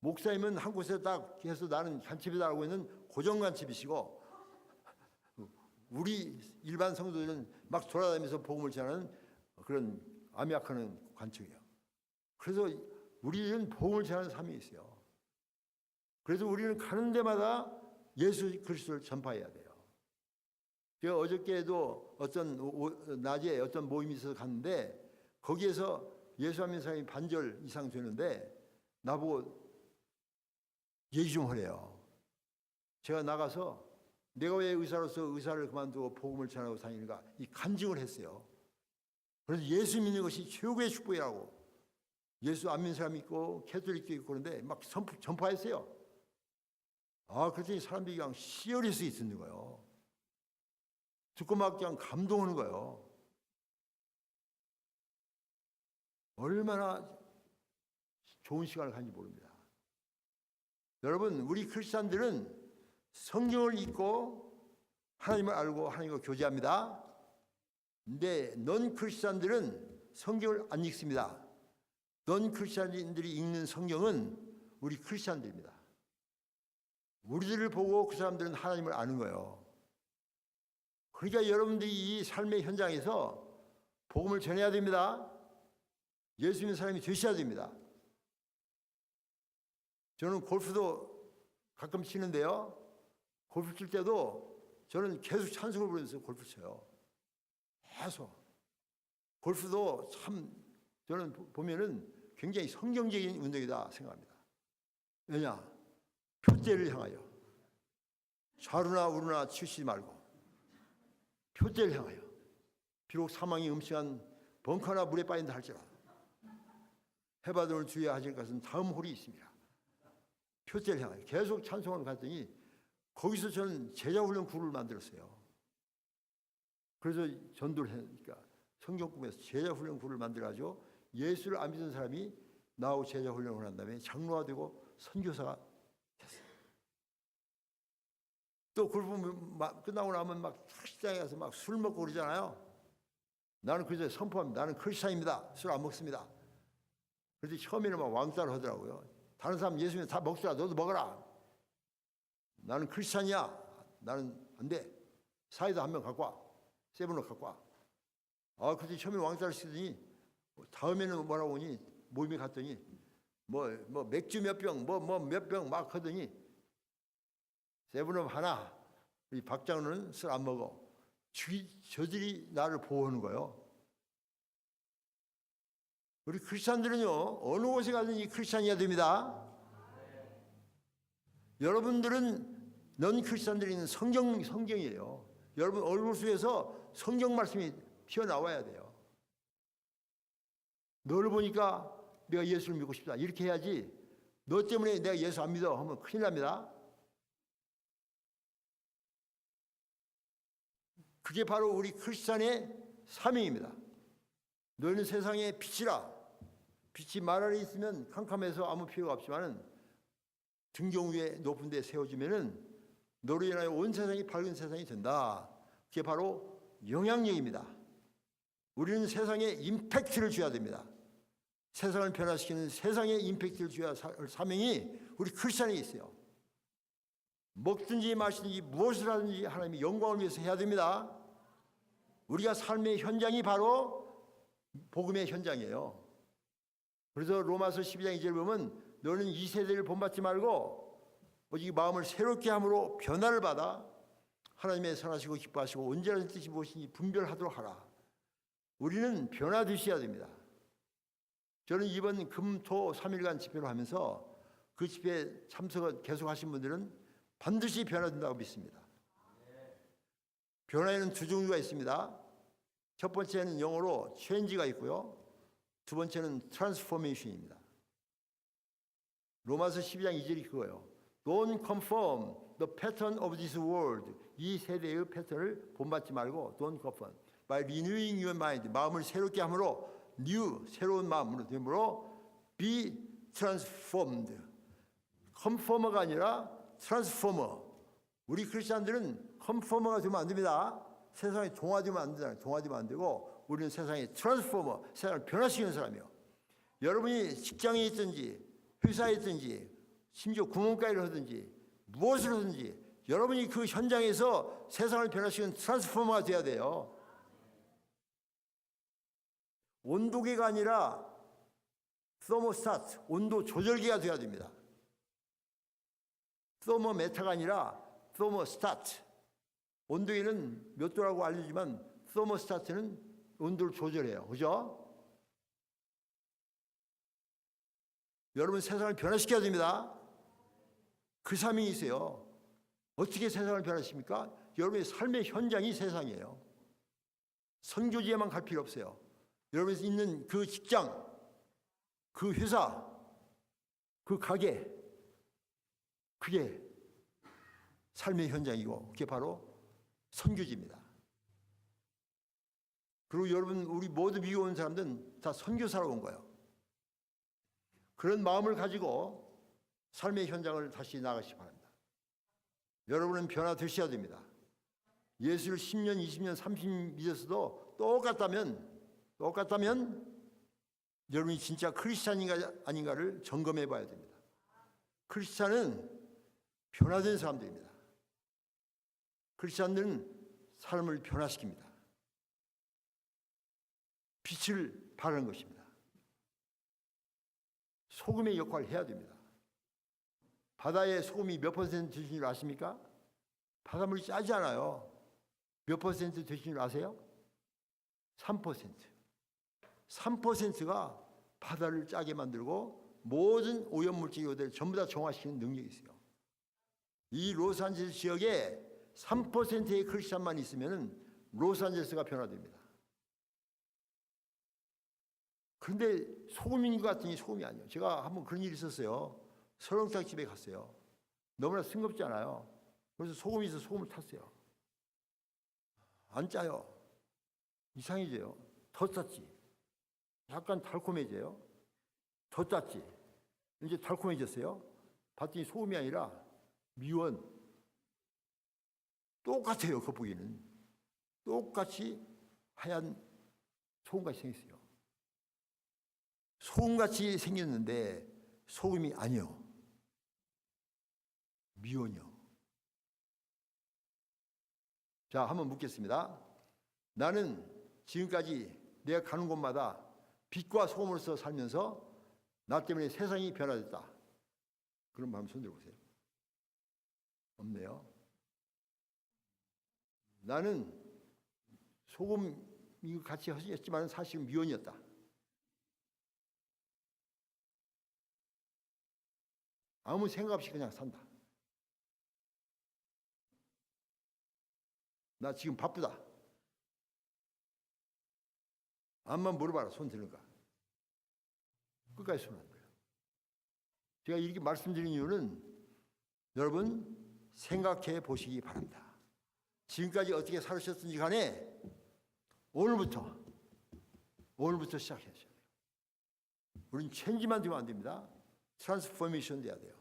목사님은 한 곳에 딱 해서 나는 간첩이다라고 있는 고정 간첩이시고 우리 일반 성도들은 막 돌아다니면서 복음을 전하는 그런 암약하는 관청이에요. 그래서 우리는 복음을 전하는 삶이 있어요. 그래서 우리는 가는 데마다 예수 그리스도를 전파해야 돼요. 제가 어저께도 어떤 낮에 어떤 모임이 있어서 갔는데 거기에서 예수 안 믿는 사람이 반절 이상 되는데 나보고 얘기 좀 하래요. 제가 나가서 내가 왜 의사로서 의사를 그만두고 복음을 전하고 다니는가 이 간증을 했어요. 그래서 예수 믿는 것이 최고의 축복이라고. 예수 안 믿는 사람이 있고 캐톨릭도 있고 그런데 막 전파했어요. 그랬더니 사람들이 그냥 시열일 수 있는 거예요. 듣고 막 그냥 감동하는 거예요. 얼마나 좋은 시간을 가는지 모릅니다. 여러분, 우리 크리스찬들은 성경을 읽고 하나님을 알고 하나님과 교제합니다. 근데 넌 크리스찬들은 성경을 안 읽습니다. 넌 크리스찬들이 읽는 성경은 우리 크리스찬들입니다. 우리들을 보고 그 사람들은 하나님을 아는 거예요. 그러니까 여러분들이 이 삶의 현장에서 복음을 전해야 됩니다. 예수 믿는 사람이 되셔야 됩니다. 저는 골프도 가끔 치는데요. 골프 칠 때도 저는 계속 찬송을 부르면서 골프 쳐요. 계속. 골프도 참 저는 보면은 굉장히 성경적인 운동이다 생각합니다. 왜냐? 표대를 향하여 좌루나 우루나 치우치지 말고 표대를 향하여 비록 사망이 음침한 벙커나 물에 빠진다 할지라도 해바돈을 주의해야 하실 것은 다음 홀이 있습니다. 표대를 향하여 계속 찬송을 갔더니 거기서 저는 제자훈련 구를 만들었어요. 그래서 전도를 하니까 성경꿈에서 제자훈련 구를 만들어가지고 예수를 안 믿는 사람이 나하고 제자훈련을 한 다음에 장로가 되고 선교사가 됐어요. 또 골프 끝나고 나면 막 식당에 가서 막 술 먹고 그러잖아요. 나는 그래서 선포합니다. 나는 크리스찬입니다. 술 안 먹습니다. 그래서 처음에는 막 왕따를 하더라고요. 다른 사람 예수 믿으면 다 먹더라. 너도 먹어라. 나는 크리스찬이야. 나는 안 돼. 사이다 한 명 갖고 와. 세븐으로 갖고 와. 그때 처음에 왕따를 시더니 다음에는 뭐라고 하니 모임에 갔더니 뭐 맥주 몇 병, 몇 병 막 하더니 세븐업 하나. 이 박장로는 술 안 먹어. 저들이 나를 보호하는 거예요. 우리 크리스찬들은요 어느 곳에 가든지 크리스찬이어야 됩니다. 여러분들은 넌 크리스천들이 있는 성경이에요. 여러분 얼굴 속에서 성경 말씀이 튀어나와야 돼요. 너를 보니까 내가 예수를 믿고 싶다 이렇게 해야지, 너 때문에 내가 예수 안 믿어 하면 큰일 납니다. 그게 바로 우리 크리스천의 사명입니다. 너희는 세상의 빛이라. 빛이 말 안에 있으면 캄캄해서 아무 필요가 없지만은 등경 위에 높은 데 세워지면은 너로 인하여 온 세상이 밝은 세상이 된다. 그게 바로 영향력입니다. 우리는 세상에 임팩트를 줘야 됩니다. 세상을 변화시키는 세상에 임팩트를 줘야 할 사명이 우리 크리스천에 있어요. 먹든지 마시든지 무엇을 하든지 하나님의 영광을 위해서 해야 됩니다. 우리가 삶의 현장이 바로 복음의 현장이에요. 그래서 로마서 12장 2절 보면 너는 이 세대를 본받지 말고 오직 마음을 새롭게 함으로 변화를 받아 하나님의 선하시고 기뻐하시고 온전한 뜻이 무엇인지 분별하도록 하라. 우리는 변화되셔야 됩니다. 저는 이번 금, 토 3일간 집회를 하면서 그 집회에 참석을 계속하신 분들은 반드시 변화된다고 믿습니다. 변화에는 두 종류가 있습니다. 첫 번째는 영어로 change가 있고요. 두 번째는 transformation입니다. 로마서 12장 2절이 그거예요. Don't conform the pattern of this world. 이 세대의 패턴을 본받지 말고 don't conform. By renewing your mind. 마음을 새롭게 함으로 new, 새로운 마음으로 됨으로 be transformed. conformer가 아니라 transformer. 우리 크리스천들은 컨포머가 되면 안 됩니다. 세상에 동화되면 안 되잖아요. 동화되면 안 되고 우리는 세상에 트랜스포머, 세상을 변화시키는 사람이에요. 여러분이 직장에 있든지 회사에 있든지 심지어 구멍가게를 하든지 무엇을 하든지 여러분이 그 현장에서 세상을 변화시키는 트랜스포머가 돼야 돼요. 온도계가 아니라 서모스타트, 온도 조절기가 돼야 됩니다. 서모메타가 아니라 서모스타트. 온도계는 몇 도라고 알려지만 서모스타트는 온도를 조절해요. 그죠? 여러분 세상을 변화시켜야 됩니다. 그 사명이 있어요. 어떻게 세상을 변화시킵니까? 여러분의 삶의 현장이 세상이에요. 선교지에만 갈 필요 없어요. 여러분이 있는 그 직장, 그 회사, 그 가게, 그게 삶의 현장이고 그게 바로 선교지입니다. 그리고 여러분 우리 모두 미국 온 사람들은 다 선교사로 온 거예요. 그런 마음을 가지고 삶의 현장을 다시 나가시기 바랍니다. 여러분은 변화되셔야 됩니다. 예수를 10년, 20년, 30년 믿었어도 똑같다면 여러분이 진짜 크리스찬인가 아닌가를 점검해 봐야 됩니다. 크리스찬은 변화된 사람들입니다. 크리스찬들은 삶을 변화시킵니다. 빛을 발하는 것입니다. 소금의 역할을 해야 됩니다. 바다에 소금이 몇 퍼센트 되신 줄 아십니까? 바닷물이 짜지 않아요. 몇 퍼센트 되신 줄 아세요? 3%. 3%가 바다를 짜게 만들고 모든 오염물질을 전부 다 정화시키는 능력이 있어요. 이 로스앤젤레스 지역에 3%의 크리스찬만 있으면 로스앤젤레스가 변화됩니다. 그런데 소금인 것 같더니 소금이 아니에요. 제가 한번 그런 일이 있었어요. 설렁탕 집에 갔어요. 너무나 싱겁지 않아요. 그래서 소금이 있어서 소금을 탔어요. 안 짜요. 이상해져요. 더 짰지. 약간 달콤해져요. 더 짰지. 이제 달콤해졌어요. 봤더니 소금이 아니라 미원. 똑같아요. 겉보기는. 똑같이 하얀 소금같이 생겼어요. 소금같이 생겼는데 소금이 아니요. 미원이요. 자, 한번 묻겠습니다. 나는 지금까지 내가 가는 곳마다 빛과 소금으로서 살면서 나 때문에 세상이 변화됐다. 그런 마음 손 들어보세요. 없네요. 나는 소금 같이 했지만 사실은 미원이었다. 아무 생각 없이 그냥 산다. 나 지금 바쁘다. 암만 물어봐라. 손 드는가. 끝까지 손하는 거예요. 제가 이렇게 말씀드린 이유는 여러분 생각해 보시기 바랍니다. 지금까지 어떻게 살으셨든지 간에 오늘부터 시작해야 돼요. 우리는 체인지만 되면 안 됩니다. 트랜스포메이션 돼야 돼요.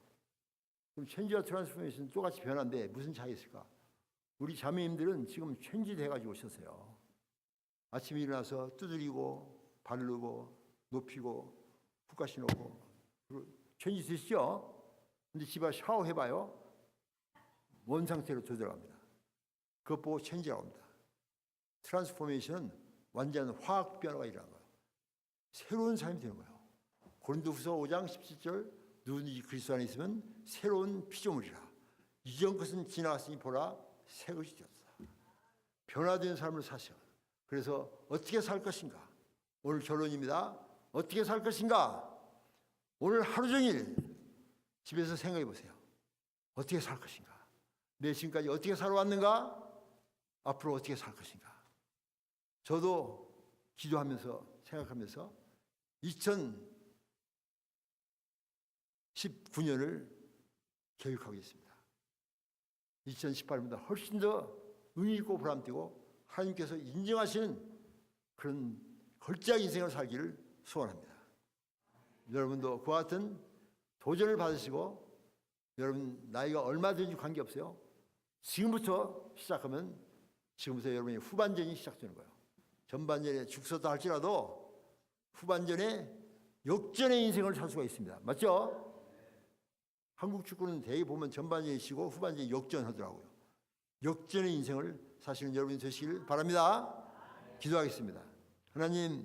그럼 체인지와 트랜스포메이션 똑같이 변화인데 무슨 차이 있을까? 우리 자매님들은 지금 체인지 돼가지고 오셨어요. 아침에 일어나서 두드리고 바르고 높이고 훅가시 놓고 체인지 되시죠? 근데 집에 샤워해봐요. 원 상태로 되돌아갑니다. 그것 보고 체인지라고 합니다. 트랜스포메이션은 완전 화학 변화가 일어나는 거예요. 새로운 사람이 되는 거예요. 고린도후서 5장 17절 누구든지 그리스도 안에 있으면 새로운 피조물이라. 이전 것은 지나갔으니 보라 새 것이 되었다. 변화된 삶을 사셔. 그래서 어떻게 살 것인가? 오늘 결론입니다. 어떻게 살 것인가? 오늘 하루 종일 집에서 생각해 보세요. 어떻게 살 것인가? 내 지금까지 어떻게 살아왔는가? 앞으로 어떻게 살 것인가? 저도 기도하면서 생각하면서 2019년을 계획하고 있습니다. 2018년보다 훨씬 더 의미 있고 보람되고 하나님께서 인정하시는 그런 걸작의 인생을 살기를 소원합니다. 여러분도 그와 같은 도전을 받으시고 여러분 나이가 얼마든지 관계없어요. 지금부터 시작하면 지금부터 여러분의 후반전이 시작되는 거예요. 전반전에 죽었다 할지라도 후반전에 역전의 인생을 살 수가 있습니다. 맞죠? 한국 축구는 대개 보면 전반전에 쉬고 후반전에 역전하더라고요. 역전의 인생을 사시는 여러분이 되시길 바랍니다. 기도하겠습니다. 하나님